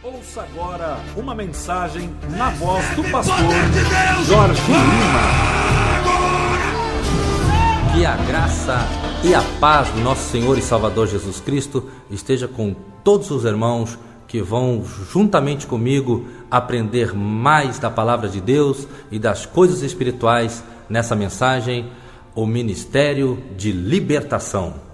Ouça agora uma mensagem na voz do pastor Jorge Lima. Que a graça e a paz do nosso Senhor e Salvador Jesus Cristo esteja com todos os irmãos que vão juntamente comigo aprender mais da palavra de Deus e das coisas espirituais nessa mensagem, o Ministério de Libertação.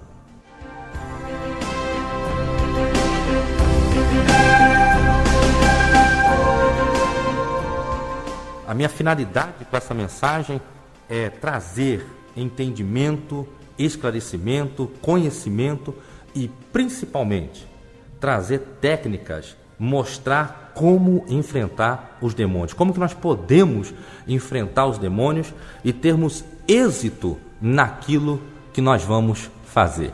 A minha finalidade com essa mensagem é trazer entendimento, esclarecimento, conhecimento e, principalmente, trazer técnicas, mostrar como enfrentar os demônios, como que nós podemos enfrentar os demônios e termos êxito naquilo que nós vamos fazer.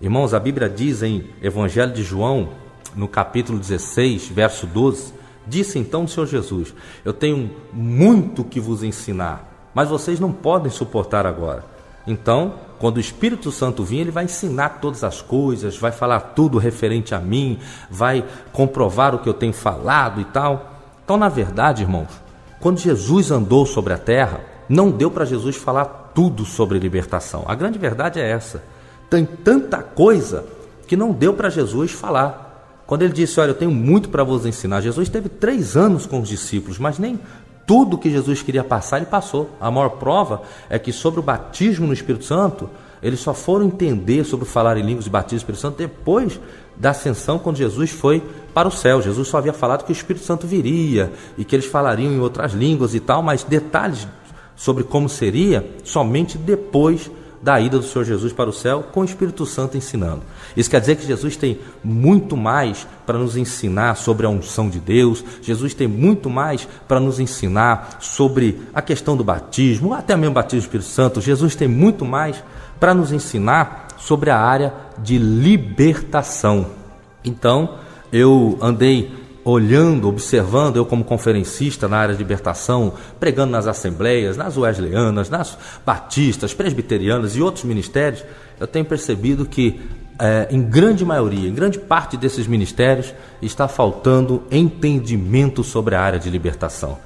Irmãos, a Bíblia diz em Evangelho de João, no capítulo 16, verso 12, disse então o Senhor Jesus: eu tenho muito que vos ensinar, mas vocês não podem suportar agora. Então, quando o Espírito Santo vir, ele vai ensinar todas as coisas, vai falar tudo referente a mim, vai comprovar o que eu tenho falado e tal. Então, na verdade, irmãos, quando Jesus andou sobre a terra, não deu para Jesus falar tudo sobre libertação. A grande verdade é essa. Tem tanta coisa que não deu para Jesus falar. Quando ele disse: olha, eu tenho muito para vos ensinar. Jesus teve 3 anos com os discípulos, mas nem tudo que Jesus queria passar, ele passou. A maior prova é que sobre o batismo no Espírito Santo, eles só foram entender sobre falar em línguas e batismo no Espírito Santo depois da ascensão, quando Jesus foi para o céu. Jesus só havia falado que o Espírito Santo viria e que eles falariam em outras línguas e tal, mas detalhes sobre como seria somente depois da ida do Senhor Jesus para o céu, com o Espírito Santo ensinando. Isso quer dizer que Jesus tem muito mais para nos ensinar sobre a unção de Deus. Jesus tem muito mais para nos ensinar sobre a questão do batismo, até mesmo o batismo do Espírito Santo. Jesus tem muito mais para nos ensinar sobre a área de libertação. Então, eu andei olhando, observando, eu como conferencista na área de libertação, pregando nas assembleias, nas wesleyanas, nas batistas, presbiterianas e outros ministérios, eu tenho percebido que em grande maioria, em grande parte desses ministérios, está faltando entendimento sobre a área de libertação.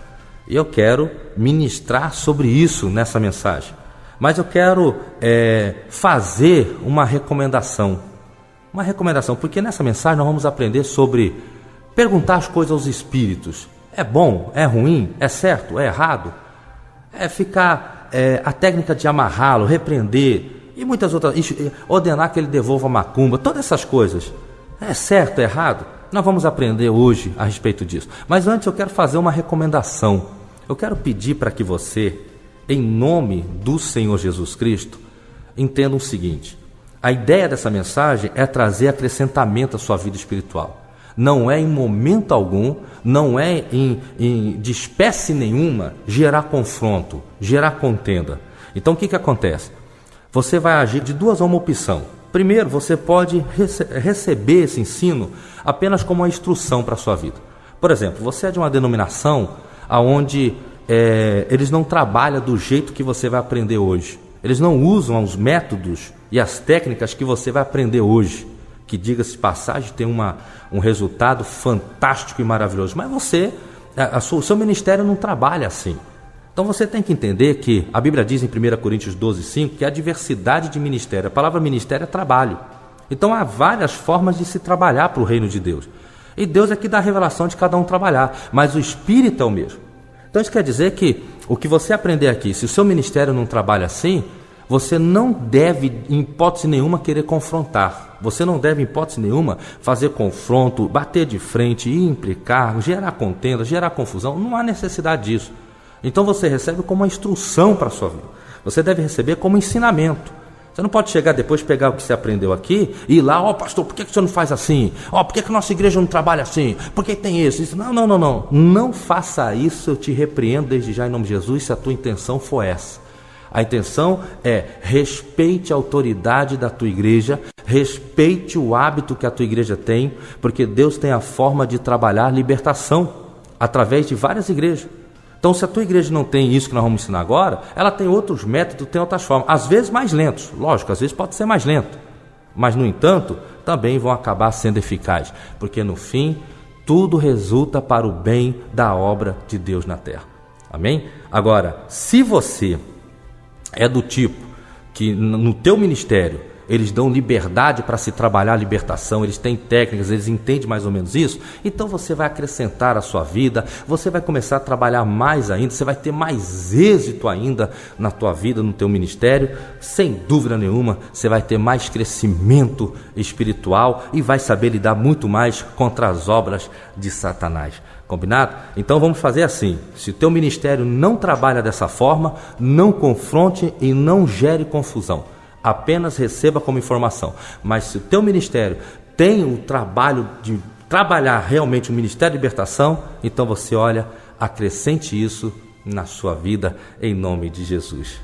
E eu quero ministrar sobre isso nessa mensagem. Mas eu quero fazer uma recomendação. Uma recomendação, porque nessa mensagem nós vamos aprender sobre perguntar as coisas aos espíritos. É bom? É ruim? É certo? É errado? É ficar a técnica de amarrá-lo, repreender e muitas outras, ordenar que ele devolva a macumba, todas essas coisas. É certo? É errado? Nós vamos aprender hoje a respeito disso. Mas antes eu quero fazer uma recomendação. Eu quero pedir para que você, em nome do Senhor Jesus Cristo, entenda o seguinte: a ideia dessa mensagem é trazer acrescentamento à sua vida espiritual. Não é em momento algum, não é de espécie nenhuma gerar confronto, gerar contenda. Então o que acontece? Você vai agir de duas a uma opção. Primeiro, você pode receber esse ensino apenas como uma instrução para a sua vida. Por exemplo, você é de uma denominação onde eles não trabalham do jeito que você vai aprender hoje. Eles não usam os métodos e as técnicas que você vai aprender hoje, que, diga-se de passagem, tem um resultado fantástico e maravilhoso. Mas o seu ministério não trabalha assim. Então você tem que entender que a Bíblia diz em 1 Coríntios 12:5 que há diversidade de ministério. A palavra ministério é trabalho. Então há várias formas de se trabalhar para o reino de Deus. E Deus é que dá a revelação de cada um trabalhar, mas o Espírito é o mesmo. Então isso quer dizer que o que você aprender aqui, se o seu ministério não trabalha assim, você não deve, em hipótese nenhuma, querer confrontar. Você não deve, em hipótese nenhuma, fazer confronto, bater de frente, implicar, gerar contenda, gerar confusão. Não há necessidade disso. Então você recebe como uma instrução para a sua vida. Você deve receber como ensinamento. Você não pode chegar depois, pegar o que você aprendeu aqui e ir lá: pastor, por que você não faz assim? Por que nossa igreja não trabalha assim? Por que tem isso? Não. Não faça isso, eu te repreendo desde já em nome de Jesus, se a tua intenção for essa. A intenção é: respeite a autoridade da tua igreja, respeite o hábito que a tua igreja tem, porque Deus tem a forma de trabalhar libertação através de várias igrejas. Então, se a tua igreja não tem isso que nós vamos ensinar agora, ela tem outros métodos, tem outras formas, às vezes mais lentos, lógico, às vezes pode ser mais lento, mas, no entanto, também vão acabar sendo eficazes, porque no fim tudo resulta para o bem da obra de Deus na terra. Amém? Agora, se você é do tipo que no teu ministério eles dão liberdade para se trabalhar a libertação, eles têm técnicas, eles entendem mais ou menos isso, então você vai acrescentar à sua vida, você vai começar a trabalhar mais ainda, você vai ter mais êxito ainda na tua vida, no teu ministério, sem dúvida nenhuma, você vai ter mais crescimento espiritual e vai saber lidar muito mais contra as obras de Satanás. Combinado? Então vamos fazer assim: se o teu ministério não trabalha dessa forma, não confronte e não gere confusão. Apenas receba como informação. Mas se o teu ministério tem o trabalho de trabalhar realmente o ministério de libertação, então você olha, acrescente isso na sua vida em nome de Jesus.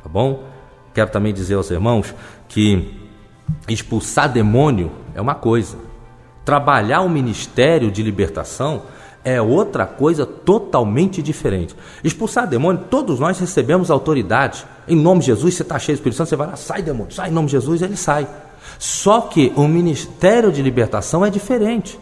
Tá bom? Quero também dizer aos irmãos que expulsar demônio é uma coisa, trabalhar o ministério de libertação é outra coisa totalmente diferente. Expulsar demônio, todos nós recebemos autoridade. Em nome de Jesus, você está cheio do Espírito Santo, você vai lá, sai demônio, sai em nome de Jesus, ele sai. Só que o ministério de libertação é diferente.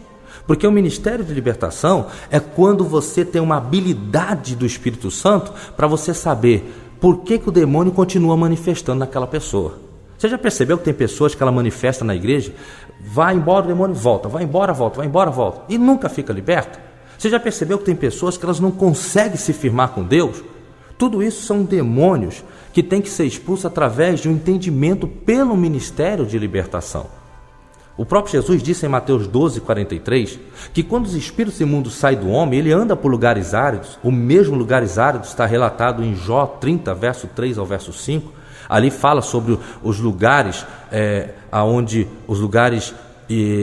Porque o ministério de libertação é quando você tem uma habilidade do Espírito Santo para você saber por que o demônio continua manifestando naquela pessoa. Você já percebeu que tem pessoas que ela manifesta na igreja, vai embora o demônio, volta, vai embora, volta, vai embora, volta, e nunca fica liberta? Você já percebeu que tem pessoas que elas não conseguem se firmar com Deus? Tudo isso são demônios que têm que ser expulsos através de um entendimento pelo ministério de libertação. O próprio Jesus disse em Mateus 12:43 que quando os espíritos imundos saem do homem, ele anda por lugares áridos. O mesmo lugares áridos está relatado em Jó 30, verso 3 ao verso 5. Ali fala sobre os lugares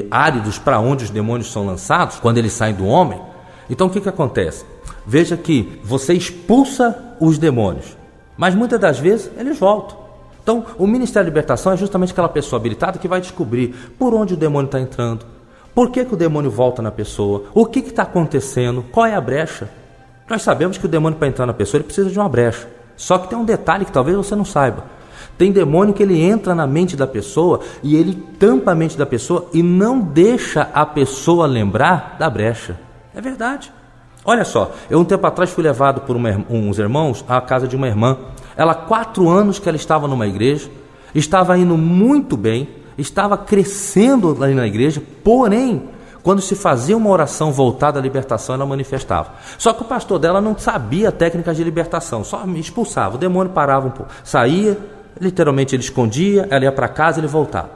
áridos para onde os demônios são lançados, quando eles saem do homem. Então o que acontece? Veja que você expulsa os demônios, mas muitas das vezes eles voltam. Então o Ministério de Libertação é justamente aquela pessoa habilitada que vai descobrir por onde o demônio está entrando, por que o demônio volta na pessoa, o que está acontecendo, qual é a brecha. Nós sabemos que o demônio, para entrar na pessoa, ele precisa de uma brecha. Só que tem um detalhe que talvez você não saiba. Tem demônio que ele entra na mente da pessoa e ele tampa a mente da pessoa e não deixa a pessoa lembrar da brecha. É verdade. Olha só, eu um tempo atrás fui levado por uns irmãos à casa de uma irmã. Ela, 4 anos que ela estava numa igreja, estava indo muito bem, estava crescendo ali na igreja, porém, quando se fazia uma oração voltada à libertação, ela manifestava. Só que o pastor dela não sabia técnicas de libertação, só me expulsava. O demônio parava um pouco, saía, literalmente ele escondia, ela ia para casa e ele voltava.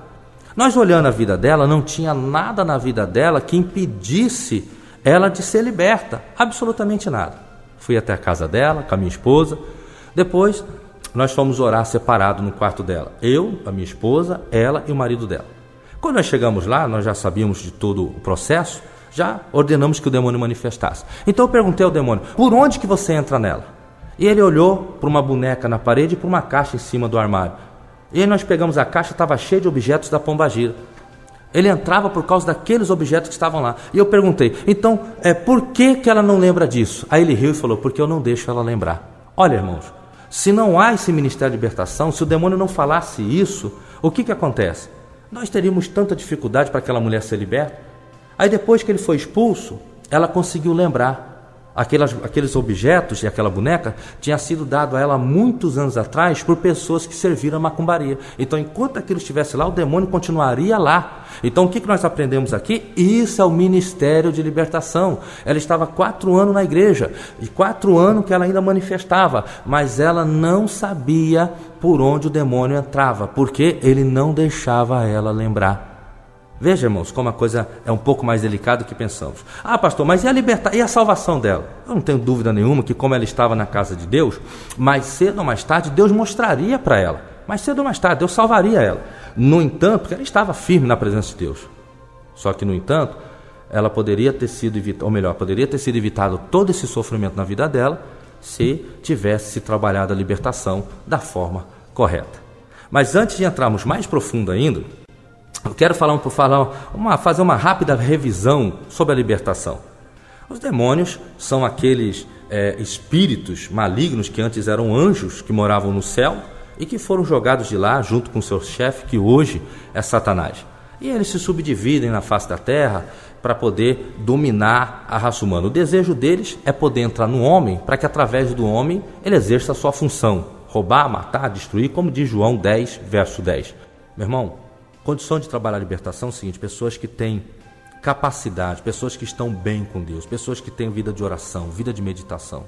Nós olhando a vida dela, não tinha nada na vida dela que impedisse ela de ser liberta, absolutamente nada. Fui até a casa dela, com a minha esposa, depois nós fomos orar separado no quarto dela, eu, a minha esposa, ela e o marido dela. Quando nós chegamos lá, nós já sabíamos de todo o processo, já ordenamos que o demônio manifestasse. Então eu perguntei ao demônio, por onde que você entra nela? E ele olhou para uma boneca na parede e para uma caixa em cima do armário. E aí nós pegamos a caixa, estava cheia de objetos da pombagira. Ele entrava por causa daqueles objetos que estavam lá. E eu perguntei, então, por que ela não lembra disso? Aí ele riu e falou, porque eu não deixo ela lembrar. Olha, irmãos, se não há esse ministério de libertação, se o demônio não falasse isso, o que acontece? Nós teríamos tanta dificuldade para aquela mulher ser liberta. Aí depois que ele foi expulso, ela conseguiu lembrar. Aqueles objetos e aquela boneca tinha sido dado a ela muitos anos atrás por pessoas que serviram a macumbaria. Então, enquanto aquilo estivesse lá, o demônio continuaria lá. Então, o que nós aprendemos aqui? Isso é o ministério de libertação. Ela estava 4 anos na igreja, e 4 anos que ela ainda manifestava, mas ela não sabia por onde o demônio entrava, porque ele não deixava ela lembrar. Veja, irmãos, como a coisa é um pouco mais delicada do que pensamos. Ah, pastor, mas e a salvação dela? Eu não tenho dúvida nenhuma que, como ela estava na casa de Deus, mais cedo ou mais tarde, Deus mostraria para ela. Mais cedo ou mais tarde, Deus salvaria ela. No entanto, porque ela estava firme na presença de Deus. Só que, no entanto, ela poderia ter sido evitado todo esse sofrimento na vida dela se tivesse trabalhado a libertação da correta. Mas antes de entrarmos mais profundo ainda, eu quero fazer uma rápida revisão sobre a libertação. Os demônios são aqueles espíritos malignos que antes eram anjos, que moravam no céu e que foram jogados de lá junto com seu chefe, que hoje é Satanás. E eles se subdividem na face da terra para poder dominar a raça humana. O desejo deles é poder entrar no homem, para que através do homem ele exerça a sua função, roubar, matar, destruir, como diz João 10, verso 10. Meu irmão, condição de trabalhar a libertação é o seguinte: pessoas que têm capacidade, pessoas que estão bem com Deus, pessoas que têm vida de oração, vida de meditação.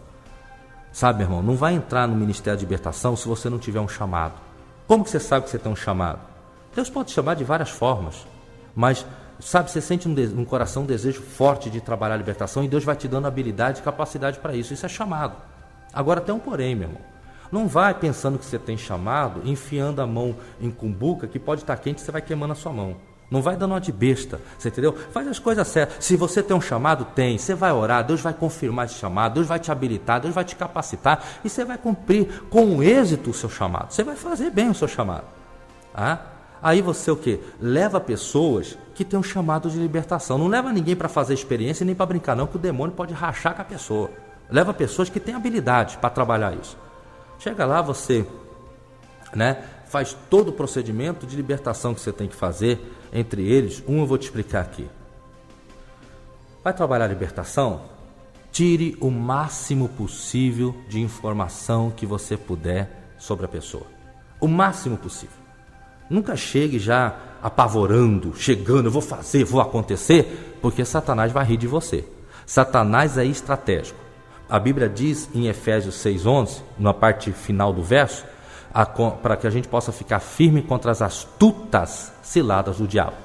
Sabe, meu irmão, não vai entrar no ministério de libertação se você não tiver um chamado. Como que você sabe que você tem um chamado? Deus pode te chamar de várias formas, mas, sabe, você sente no coração um desejo forte de trabalhar a libertação, e Deus vai te dando habilidade e capacidade para isso. Isso é chamado. Agora tem um porém, meu irmão. Não vai pensando que você tem chamado, enfiando a mão em cumbuca, que pode estar quente e você vai queimando a sua mão. Não vai dando uma de besta, você entendeu? Faz as coisas certas. Se você tem um chamado, tem. Você vai orar, Deus vai confirmar esse chamado, Deus vai te habilitar, Deus vai te capacitar, e você vai cumprir com êxito o seu chamado. Você vai fazer bem o seu chamado. Aí você o quê? Leva pessoas que têm um chamado de libertação. Não leva ninguém para fazer experiência nem para brincar não, que o demônio pode rachar com a pessoa. Leva pessoas que têm habilidade para trabalhar isso. Chega lá, você faz todo o procedimento de libertação que você tem que fazer. Entre eles, eu vou te explicar aqui. Vai trabalhar a libertação? Tire o máximo possível de informação que você puder sobre a pessoa. O máximo possível. Nunca chegue já apavorando, chegando, eu vou fazer, vou acontecer, porque Satanás vai rir de você. Satanás é estratégico. A Bíblia diz em Efésios 6:11, na parte final do verso, para que a gente possa ficar firme contra as astutas ciladas do diabo.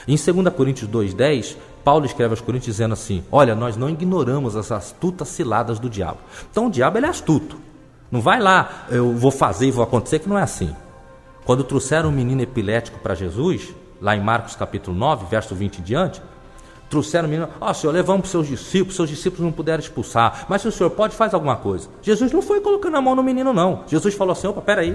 Em 2 Coríntios 2:10, Paulo escreve aos Coríntios dizendo assim: olha, nós não ignoramos as astutas ciladas do diabo. Então o diabo ele é astuto. Não vai lá, eu vou fazer e vou acontecer, que não é assim. Quando trouxeram um menino epilético para Jesus, lá em Marcos capítulo 9, verso 20 em diante, trouxeram o menino, Senhor, levamos para os seus discípulos não puderam expulsar, mas se o Senhor pode, faz alguma coisa. Jesus não foi colocando a mão no menino não. Jesus falou assim: opa, peraí,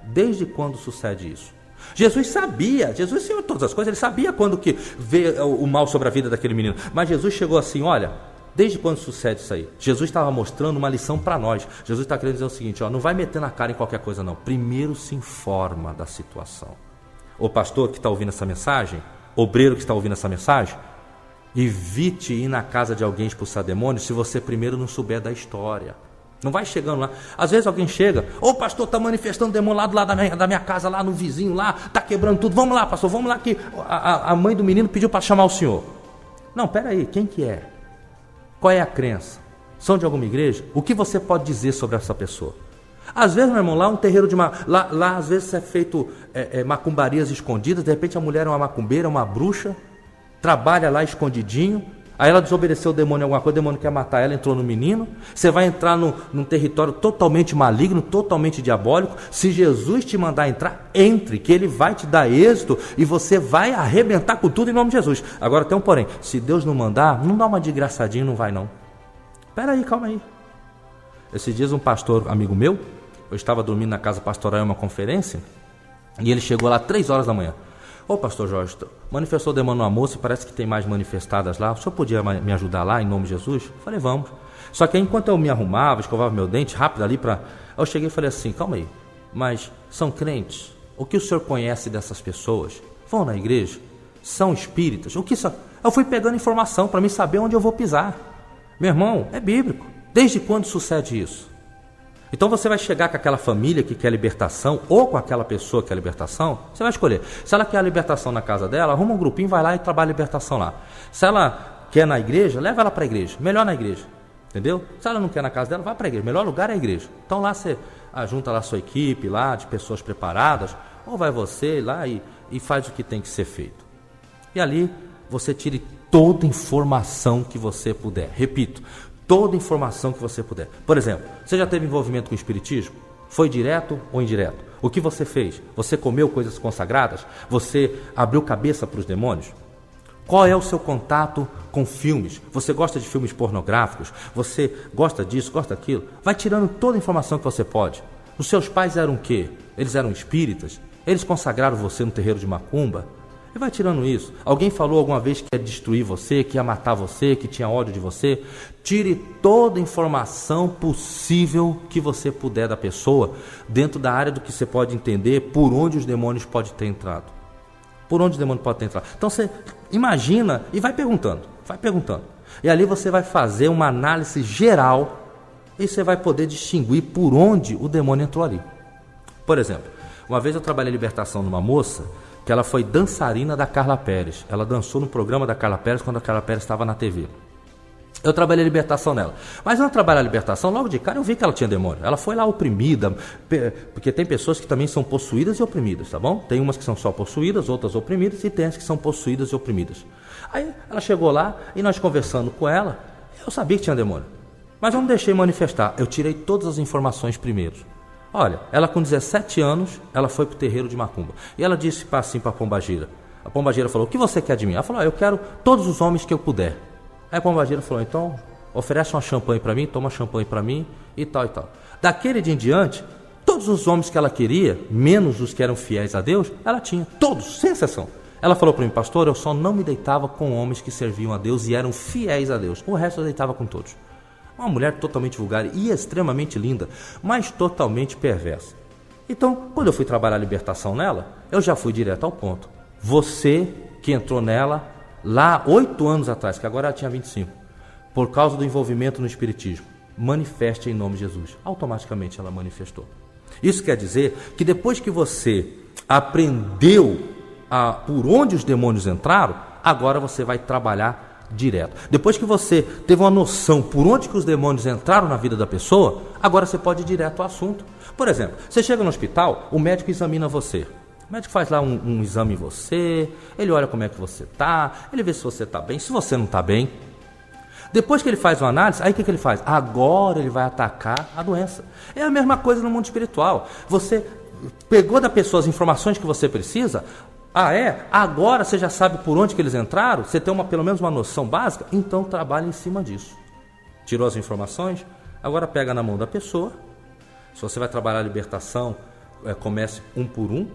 desde quando sucede isso? Jesus sabia, Jesus Senhor todas as coisas, ele sabia quando que veio o mal sobre a vida daquele menino, mas Jesus chegou assim: olha, desde quando sucede isso aí? Jesus estava mostrando uma lição para nós. Jesus está querendo dizer o seguinte: não vai meter na cara em qualquer coisa não, primeiro se informa da situação. O pastor que está ouvindo essa mensagem, obreiro que está ouvindo essa mensagem, evite ir na casa de alguém expulsar demônios se você primeiro não souber da história. Não vai chegando lá. Às vezes alguém chega: pastor, está manifestando demônio lá da minha casa, lá no vizinho, lá, está quebrando tudo. Vamos lá, pastor, vamos lá que a mãe do menino pediu para chamar o senhor. Não, peraí, quem que é? Qual é a crença? São de alguma igreja? O que você pode dizer sobre essa pessoa? Às vezes, meu irmão, lá um terreiro de lá às vezes é feito macumbarias escondidas. De repente a mulher é uma macumbeira, uma bruxa, trabalha lá escondidinho. Aí ela desobedeceu o demônio em alguma coisa, o demônio quer matar ela, entrou no menino. Você vai entrar num território totalmente maligno, totalmente diabólico. Se Jesus te mandar entrar, entre, que ele vai te dar êxito e você vai arrebentar com tudo em nome de Jesus. Agora tem um porém: se Deus não mandar, não dá uma de engraçadinho, não vai não. Espera aí, calma aí. Esses dias um pastor amigo meu, eu estava dormindo na casa pastoral em uma conferência, e ele chegou lá 3 horas da manhã. Pastor Jorge, manifestou o demônio numa moça e parece que tem mais manifestadas lá. O senhor podia me ajudar lá em nome de Jesus? Eu falei, vamos. Só que aí, enquanto eu me arrumava, escovava meu dente rápido ali eu cheguei e falei assim: calma aí, mas são crentes? O que o senhor conhece dessas pessoas? Vão na igreja? São espíritas? O que isso? Eu fui pegando informação para mim saber onde eu vou pisar. Meu irmão, é bíblico. Desde quando sucede isso? Então você vai chegar com aquela família que quer libertação, ou com aquela pessoa que quer libertação, você vai escolher. Se ela quer a libertação na casa dela, arruma um grupinho, vai lá e trabalha a libertação lá. Se ela quer na igreja, leva ela para a igreja, melhor na igreja, entendeu? Se ela não quer na casa dela, vai para a igreja, melhor lugar é a igreja. Então lá você junta lá a sua equipe, lá de pessoas preparadas, ou vai você lá e faz o que tem que ser feito. E ali você tire toda a informação que você puder. Repito, toda informação que você puder. Por exemplo, você já teve envolvimento com o espiritismo? Foi direto ou indireto? O que você fez? Você comeu coisas consagradas? Você abriu cabeça para os demônios? Qual é o seu contato com filmes? Você gosta de filmes pornográficos? Você gosta disso, gosta daquilo? Vai tirando toda a informação que você pode. Os seus pais eram o quê? Eles eram espíritas? Eles consagraram você no terreiro de macumba? E vai tirando isso. Alguém falou alguma vez que ia destruir você, que ia matar você, que tinha ódio de você? Tire toda a informação possível que você puder da pessoa, dentro da área do que você pode entender, por onde os demônios podem ter entrado. Por onde os demônios podem ter entrado. Então você imagina e vai perguntando. vai perguntando. E ali você vai fazer uma análise geral e você vai poder distinguir por onde o demônio entrou ali. Por exemplo, uma vez eu trabalhei libertação numa moça que ela foi dançarina da Carla Pérez. Ela dançou no programa da Carla Pérez quando a Carla Pérez estava na TV. Eu trabalhei a libertação nela. Mas ao trabalhar a libertação, logo de cara eu vi que ela tinha demônio. Ela foi lá oprimida, porque tem pessoas que também são possuídas e oprimidas, tá bom? Tem umas que são só possuídas, outras oprimidas, e tem as que são possuídas e oprimidas. Aí ela chegou lá e nós conversando com ela, eu sabia que tinha demônio. Mas eu não deixei manifestar, eu tirei todas as informações primeiro. Olha, ela com 17 anos, ela foi para o terreiro de Macumba. E ela disse assim para a Pombagira. A Pombagira falou, o que você quer de mim? Ela falou, eu quero todos os homens que eu puder. Aí a Pombagira falou, então oferece uma champanhe para mim, toma champanhe para mim e tal e tal. Daquele dia em diante, todos os homens que ela queria, menos os que eram fiéis a Deus, ela tinha, todos, sem exceção. Ela falou para mim, pastor, eu só não me deitava com homens que serviam a Deus e eram fiéis a Deus. O resto eu deitava com todos. Uma mulher totalmente vulgar e extremamente linda, mas totalmente perversa. Então, quando eu fui trabalhar a libertação nela, eu já fui direto ao ponto. Você que entrou nela lá 8 anos atrás, que agora ela tinha 25, por causa do envolvimento no espiritismo, manifeste em nome de Jesus. Automaticamente ela manifestou. Isso quer dizer que depois que você aprendeu por onde os demônios entraram, agora você vai trabalhar direto. Depois que você teve uma noção por onde que os demônios entraram na vida da pessoa, agora você pode ir direto ao assunto. Por exemplo, você chega no hospital, o médico examina você. O médico faz lá um exame em você, ele olha como é que você está, ele vê se você está bem, se você não está bem. Depois que ele faz uma análise, aí o que ele faz? Agora ele vai atacar a doença. É a mesma coisa no mundo espiritual. Você pegou da pessoa as informações que você precisa, agora você já sabe por onde que eles entraram, você tem pelo menos uma noção básica, então trabalhe em cima disso. Tirou as informações, agora pega na mão da pessoa. Se você vai trabalhar a libertação, comece um por um.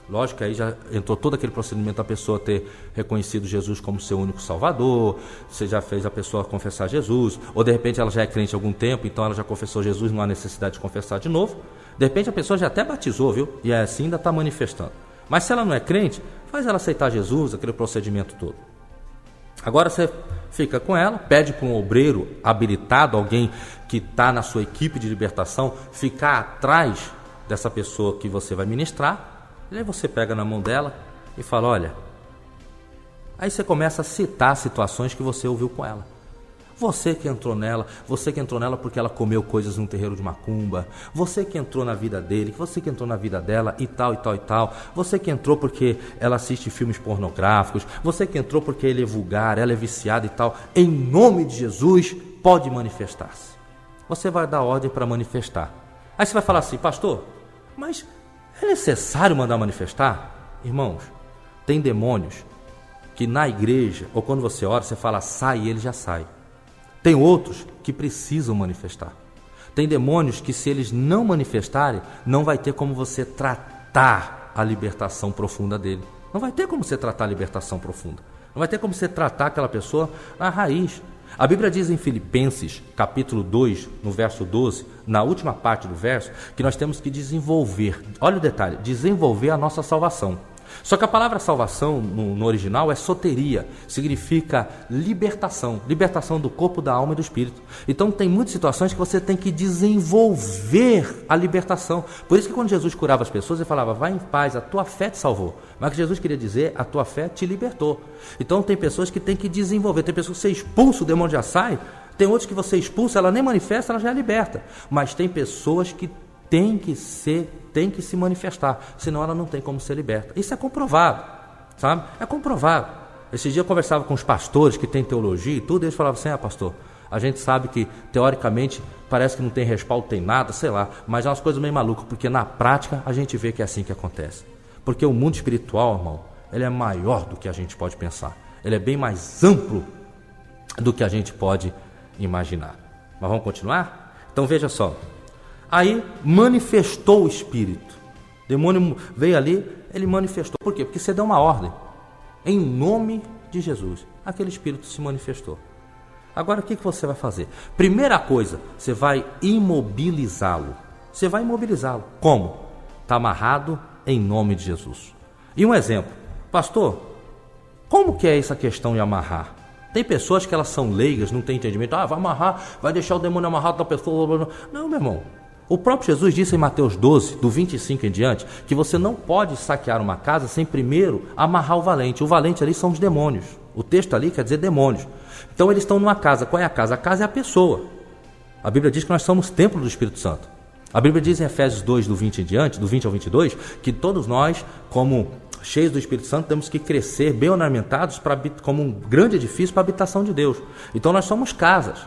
Lógico que aí já entrou todo aquele procedimento da pessoa ter reconhecido Jesus como seu único salvador, você já fez a pessoa confessar Jesus, ou de repente ela já é crente há algum tempo, então ela já confessou Jesus, não há necessidade de confessar de novo. De repente a pessoa já até batizou, viu? E assim ainda está manifestando. Mas se ela não é crente, faz ela aceitar Jesus, aquele procedimento todo. Agora você fica com ela, pede para um obreiro habilitado, alguém que está na sua equipe de libertação, ficar atrás dessa pessoa que você vai ministrar. E aí você pega na mão dela e fala, olha, aí você começa a citar situações que você ouviu com ela. Você que entrou nela porque ela comeu coisas num terreiro de macumba, você que entrou na vida dele, você que entrou na vida dela e tal, e tal, e tal, você que entrou porque ela assiste filmes pornográficos, você que entrou porque ele é vulgar, ela é viciada e tal, em nome de Jesus, pode manifestar-se. Você vai dar ordem para manifestar. Aí você vai falar assim, pastor, mas é necessário mandar manifestar? Irmãos, tem demônios que na igreja, ou quando você ora, você fala sai e ele já sai. Tem outros que precisam manifestar. Tem demônios que se eles não manifestarem, não vai ter como você tratar a libertação profunda dele. Não vai ter como você tratar a libertação profunda. Não vai ter como você tratar aquela pessoa na raiz. A Bíblia diz em Filipenses, capítulo 2, no verso 12, na última parte do verso, que nós temos que desenvolver, olha o detalhe, desenvolver a nossa salvação. Só que a palavra salvação, no original, é soteria, significa libertação, libertação do corpo, da alma e do espírito. Então tem muitas situações que você tem que desenvolver a libertação. Por isso que quando Jesus curava as pessoas, ele falava, vai em paz, a tua fé te salvou. Mas o que Jesus queria dizer, a tua fé te libertou. Então tem pessoas que tem que desenvolver, tem pessoas que você expulsa, o demônio já sai, tem outros que você expulsa, ela nem manifesta, ela já é liberta. Mas tem pessoas que tem que se manifestar, senão ela não tem como ser liberta. Isso é comprovado, sabe? É comprovado. Esse dia eu conversava com os pastores que têm teologia e tudo, e eles falavam assim, pastor, a gente sabe que teoricamente parece que não tem respaldo, tem nada, sei lá, mas é umas coisas meio malucas, porque na prática a gente vê que é assim que acontece. Porque o mundo espiritual, irmão, ele é maior do que a gente pode pensar. Ele é bem mais amplo do que a gente pode imaginar. Mas vamos continuar? Então veja só. Aí manifestou o espírito. O demônio veio ali, ele manifestou. Por quê? Porque você deu uma ordem. Em nome de Jesus. Aquele espírito se manifestou. Agora o que você vai fazer? Primeira coisa, você vai imobilizá-lo. Você vai imobilizá-lo. Como? Está amarrado em nome de Jesus. E um exemplo. Pastor, como que é essa questão de amarrar? Tem pessoas que elas são leigas, não têm entendimento. Vai amarrar, vai deixar o demônio amarrado da pessoa. Não, meu irmão. O próprio Jesus disse em Mateus 12, do 25 em diante, que você não pode saquear uma casa sem primeiro amarrar o valente. O valente ali são os demônios. O texto ali quer dizer demônios. Então eles estão numa casa. Qual é a casa? A casa é a pessoa. A Bíblia diz que nós somos templo do Espírito Santo. A Bíblia diz em Efésios 2, do 20 em diante, do 20 ao 22, que todos nós, como cheios do Espírito Santo, temos que crescer bem ornamentados como um grande edifício para a habitação de Deus. Então nós somos casas.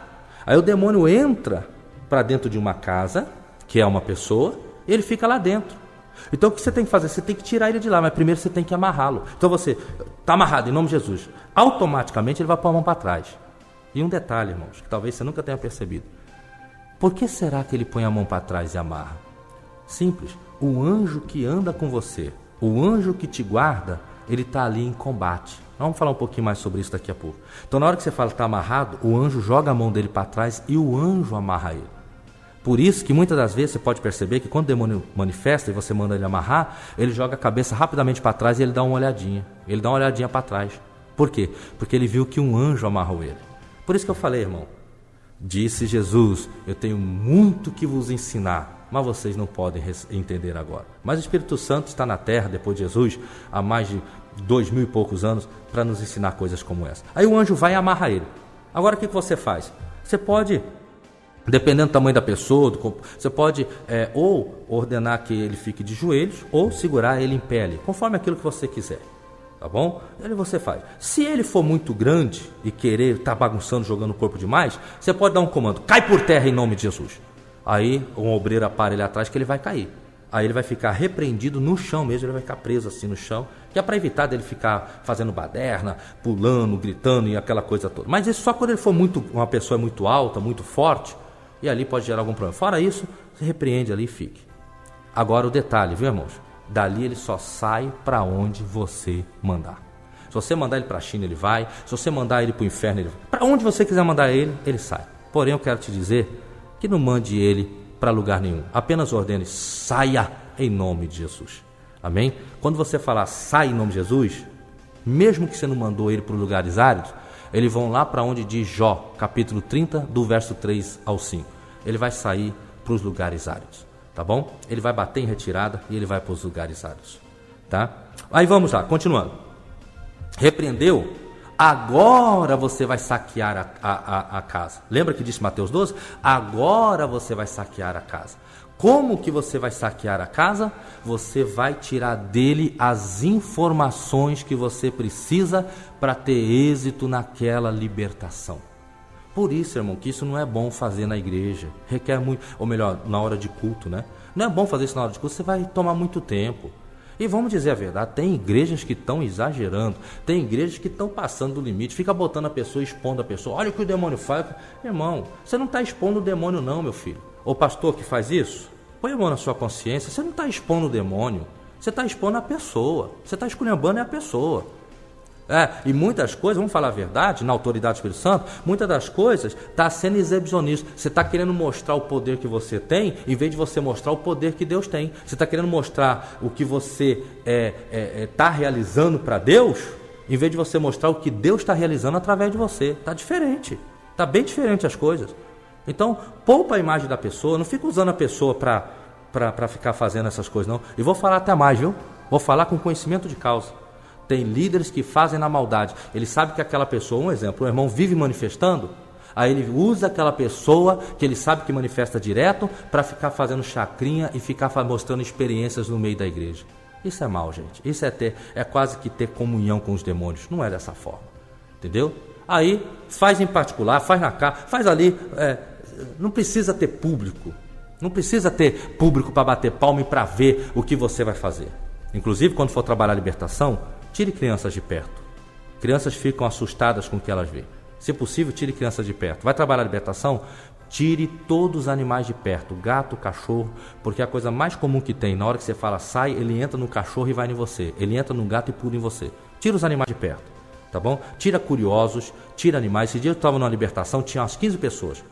Aí o demônio entra para dentro de uma casa, que é uma pessoa, e ele fica lá dentro. Então o que você tem que fazer? Você tem que tirar ele de lá, mas primeiro você tem que amarrá-lo. Então você está amarrado em nome de Jesus. Automaticamente ele vai pôr a mão para trás. E um detalhe, irmãos, que talvez você nunca tenha percebido. Por que será que ele põe a mão para trás e amarra? Simples. O anjo que anda com você, o anjo que te guarda, ele está ali em combate. Vamos falar um pouquinho mais sobre isso daqui a pouco. Então, na hora que você fala que está amarrado, o anjo joga a mão dele para trás e o anjo amarra ele. Por isso que muitas das vezes você pode perceber que quando o demônio manifesta e você manda ele amarrar, ele joga a cabeça rapidamente para trás e ele dá uma olhadinha. Ele dá uma olhadinha para trás. Por quê? Porque ele viu que um anjo amarrou ele. Por isso que eu falei, irmão. Disse Jesus, eu tenho muito que vos ensinar, mas vocês não podem entender agora. Mas o Espírito Santo está na terra, depois de Jesus, há mais de 2000 e poucos anos, para nos ensinar coisas como essa. Aí o anjo vai e amarra ele. Agora o que você faz? Você pode, dependendo do tamanho da pessoa, você pode ou ordenar que ele fique de joelhos, ou segurar ele em pé ali, conforme aquilo que você quiser. Tá bom? Aí você faz. Se ele for muito grande e querer estar bagunçando, jogando o corpo demais, você pode dar um comando: cai por terra em nome de Jesus. Aí um obreiro para ele atrás que ele vai cair. Aí ele vai ficar repreendido no chão mesmo, ele vai ficar preso assim no chão, que é para evitar dele ficar fazendo baderna, pulando, gritando e aquela coisa toda. Mas isso só quando ele for uma pessoa muito alta, muito forte, e ali pode gerar algum problema. Fora isso, você repreende ali e fique. Agora o detalhe, viu, irmãos? Dali ele só sai para onde você mandar. Se você mandar ele para a China, ele vai. Se você mandar ele para o inferno, ele vai. Para onde você quiser mandar ele, ele sai. Porém, eu quero te dizer que não mande ele para lugar nenhum. Apenas ordene: saia em nome de Jesus. Amém? Quando você falar sai em nome de Jesus, mesmo que você não mandou ele para lugares áridos, eles vão lá para onde diz Jó, capítulo 30, do verso 3 ao 5. Ele vai sair para os lugares áridos. Tá bom? Ele vai bater em retirada e ele vai para os lugares áridos. Tá? Aí vamos lá, continuando. Repreendeu, agora você vai saquear a casa. Lembra que disse Mateus 12? Agora você vai saquear a casa. Como que você vai saquear a casa? Você vai tirar dele as informações que você precisa para ter êxito naquela libertação. Por isso, irmão, que isso não é bom fazer na igreja. Requer muito, ou melhor, na hora de culto, né? Não é bom fazer isso na hora de culto, você vai tomar muito tempo. E vamos dizer a verdade, tem igrejas que estão exagerando, tem igrejas que estão passando do limite, fica botando a pessoa, expondo a pessoa. Olha o que o demônio faz. Irmão, você não está expondo o demônio não, meu filho. O pastor que faz isso, põe a mão na sua consciência, você não está expondo o demônio, você está expondo a pessoa, você está esculhambando a pessoa. E muitas coisas, vamos falar a verdade, na autoridade do Espírito Santo, muitas das coisas está sendo exibicionista. Você está querendo mostrar o poder que você tem, em vez de você mostrar o poder que Deus tem. Você está querendo mostrar o que você está realizando para Deus, em vez de você mostrar o que Deus está realizando através de você. Está diferente, está bem diferente as coisas. Então, poupa a imagem da pessoa, não fica usando a pessoa para ficar fazendo essas coisas, não. E vou falar até mais, viu? Vou falar com conhecimento de causa. Tem líderes que fazem na maldade. Ele sabe que aquela pessoa, um exemplo, o irmão vive manifestando, aí ele usa aquela pessoa que ele sabe que manifesta direto para ficar fazendo chacrinha e ficar mostrando experiências no meio da igreja. Isso é mal, gente. Isso é quase que ter comunhão com os demônios. Não é dessa forma. Entendeu? Aí faz em particular, faz na casa, faz ali. Não precisa ter público. Não precisa ter público para bater palma e para ver o que você vai fazer. Inclusive, quando for trabalhar a libertação, tire crianças de perto. Crianças ficam assustadas com o que elas veem. Se possível, tire crianças de perto. Vai trabalhar a libertação? Tire todos os animais de perto. Gato, cachorro. Porque a coisa mais comum que tem, na hora que você fala sai, ele entra no cachorro e vai em você. Ele entra no gato e pula em você. Tira os animais de perto. Tá bom? Tira curiosos, tira animais. Esse dia eu estava numa libertação, tinha umas 15 pessoas.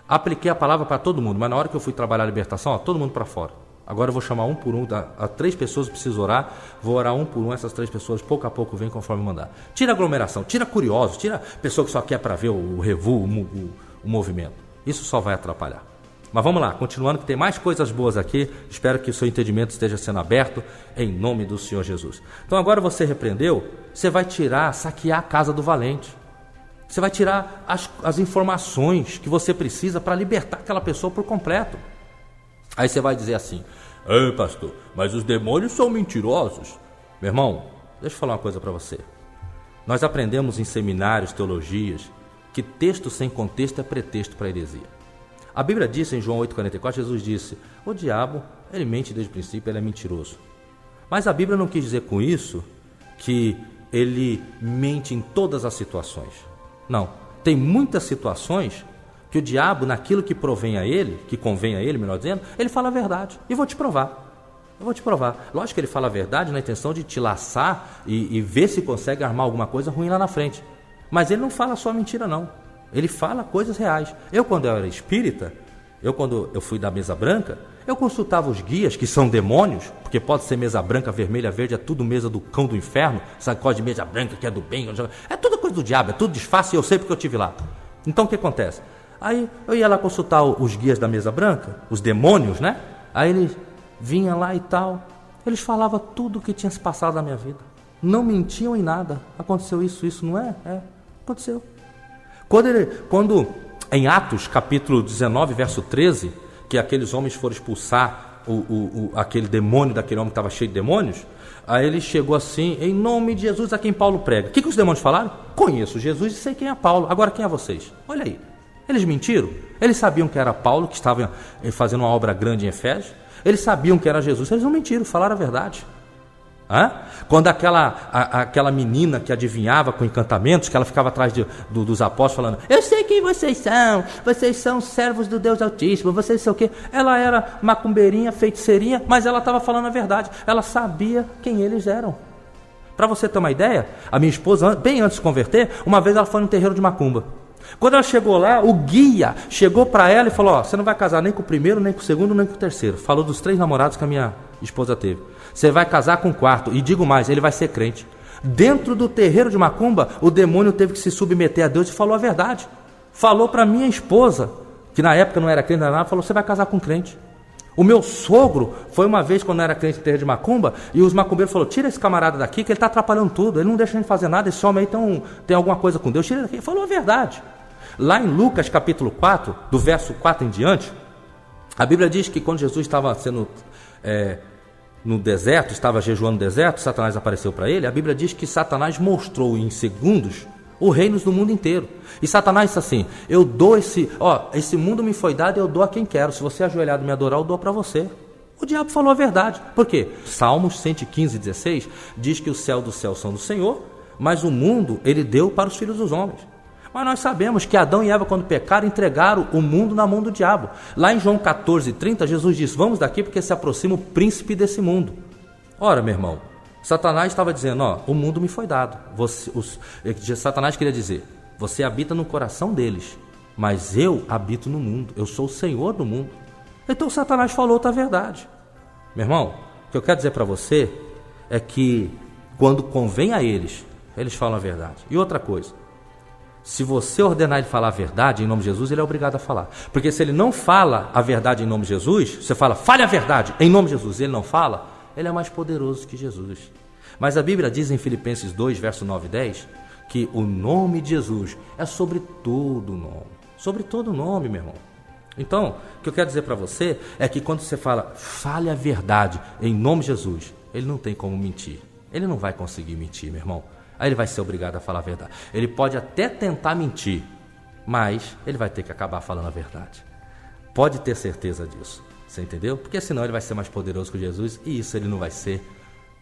Apliquei a palavra para todo mundo. Mas na hora que eu fui trabalhar a libertação, todo mundo para fora. Agora eu vou chamar um por um, a 3 pessoas preciso orar, vou orar um por um, essas 3 pessoas pouco a pouco vêm conforme mandar. Tira aglomeração, tira curiosos, tira pessoa que só quer para ver o revu, o movimento. Isso só vai atrapalhar. Mas vamos lá, continuando, que tem mais coisas boas aqui. Espero que o seu entendimento esteja sendo aberto, em nome do Senhor Jesus. Então agora você repreendeu, você vai saquear a casa do valente. Você vai tirar as informações que você precisa para libertar aquela pessoa por completo. Aí você vai dizer assim: pastor, mas os demônios são mentirosos. Meu irmão, deixa eu falar uma coisa para você. Nós aprendemos em seminários, teologias, que texto sem contexto é pretexto para heresia. A Bíblia disse em João 8,44, Jesus disse: o diabo, ele mente desde o princípio, ele é mentiroso. Mas a Bíblia não quis dizer com isso que ele mente em todas as situações. Não, tem muitas situações que o diabo, naquilo que provém a ele, que convém a ele, melhor dizendo, ele fala a verdade. E vou te provar. Eu vou te provar. Lógico que ele fala a verdade na intenção de te laçar e ver se consegue armar alguma coisa ruim lá na frente. Mas ele não fala só mentira, não. Ele fala coisas reais. Eu, quando eu era espírita, quando eu fui da mesa branca, eu consultava os guias, que são demônios, porque pode ser mesa branca, vermelha, verde, é tudo mesa do cão do inferno, sacode de mesa branca, que é do bem, é tudo coisa do diabo, é tudo disfarce, e eu sei porque eu estive lá. Então o que acontece? Aí eu ia lá consultar os guias da mesa branca, os demônios, né? Aí eles vinham lá e tal, eles falavam tudo o que tinha se passado na minha vida. Não mentiam em nada. Aconteceu isso, não é? Aconteceu. Quando em Atos, capítulo 19, verso 13, que aqueles homens foram expulsar aquele demônio daquele homem que estava cheio de demônios, aí ele chegou assim: em nome de Jesus a quem Paulo prega. O que os demônios falaram? Conheço Jesus e sei quem é Paulo. Agora quem é vocês? Olha aí. Eles mentiram? Eles sabiam que era Paulo, que estava fazendo uma obra grande em Efésios. Eles sabiam que era Jesus. Eles não mentiram, falaram a verdade. Quando aquela menina que adivinhava com encantamentos, que ela ficava atrás dos apóstolos falando: eu sei quem vocês são servos do Deus Altíssimo, vocês são o quê? Ela era macumbeirinha, feiticeirinha, mas ela estava falando a verdade, ela sabia quem eles eram. Para você ter uma ideia, a minha esposa, bem antes de se converter, uma vez ela foi no terreiro de macumba. Quando ela chegou lá, o guia chegou para ela e falou: você não vai casar nem com o primeiro, nem com o segundo, nem com o terceiro. Falou dos 3 namorados que a minha esposa teve. Você vai casar com o 4º, e digo mais, ele vai ser crente. Dentro do terreiro de macumba, o demônio teve que se submeter a Deus e falou a verdade. Falou para minha esposa, que na época não era crente, falou: você vai casar com um crente. O meu sogro foi uma vez, quando era crente no terreiro de macumba, e os macumbeiros falaram: tira esse camarada daqui, que ele está atrapalhando tudo, ele não deixa a gente fazer nada, esse homem aí tem alguma coisa com Deus, tira ele daqui. Ele falou a verdade. Lá em Lucas capítulo 4, do verso 4 em diante, a Bíblia diz que quando Jesus estava sendo no deserto, estava jejuando no deserto, Satanás apareceu para ele. A Bíblia diz que Satanás mostrou em segundos os reinos do mundo inteiro. E Satanás disse assim: eu dou esse mundo me foi dado, eu dou a quem quero. Se você ajoelhado me adorar, eu dou para você. O diabo falou a verdade. Por quê? Salmos 115, 16 diz que o céu dos céus são do Senhor, mas o mundo ele deu para os filhos dos homens. Mas nós sabemos que Adão e Eva, quando pecaram, entregaram o mundo na mão do diabo. Lá em João 14, 30, Jesus diz: vamos daqui porque se aproxima o príncipe desse mundo. Ora, meu irmão, Satanás estava dizendo: o mundo me foi dado. Satanás queria dizer: você habita no coração deles, mas eu habito no mundo, eu sou o Senhor do mundo. Então Satanás falou outra verdade. Meu irmão, o que eu quero dizer para você é que quando convém a eles, eles falam a verdade. E outra coisa, se você ordenar ele falar a verdade em nome de Jesus, ele é obrigado a falar. Porque se ele não fala a verdade em nome de Jesus, você fala: fale a verdade em nome de Jesus, e ele não fala, ele é mais poderoso que Jesus. Mas a Bíblia diz em Filipenses 2, verso 9 e 10, que o nome de Jesus é sobre todo nome. Sobre todo nome, meu irmão. Então, o que eu quero dizer para você é que quando você fala: fale a verdade em nome de Jesus, ele não tem como mentir. Ele não vai conseguir mentir, meu irmão. Aí ele vai ser obrigado a falar a verdade. Ele pode até tentar mentir, mas ele vai ter que acabar falando a verdade. Pode ter certeza disso. Você entendeu? Porque senão ele vai ser mais poderoso que Jesus, e isso ele não vai ser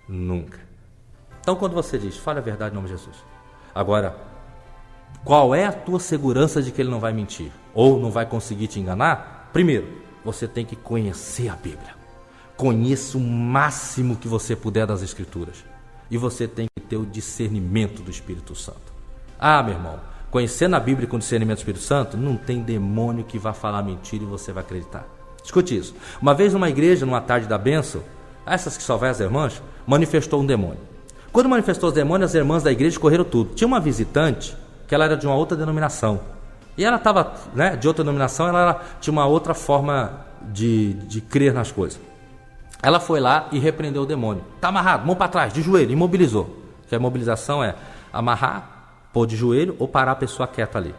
nunca. Então quando você diz: fale a verdade em nome de Jesus. Agora, qual é a tua segurança de que ele não vai mentir? Ou não vai conseguir te enganar? Primeiro, você tem que conhecer a Bíblia. Conheça o máximo que você puder das Escrituras. E você tem que ter o discernimento do Espírito Santo. Meu irmão, conhecendo a Bíblia com discernimento do Espírito Santo, não tem demônio que vá falar mentira e você vai acreditar. Escute isso. Uma vez numa igreja, numa tarde da bênção, essas que só vai as irmãs, manifestou um demônio. Quando manifestou os demônios, as irmãs da igreja correram tudo. Tinha uma visitante que ela era de uma outra denominação. E ela estava, de outra denominação, ela tinha uma outra forma de crer nas coisas. Ela foi lá e repreendeu o demônio. Está amarrado, mão para trás, de joelho, imobilizou. Que a imobilização é amarrar, pôr de joelho ou parar a pessoa quieta ali.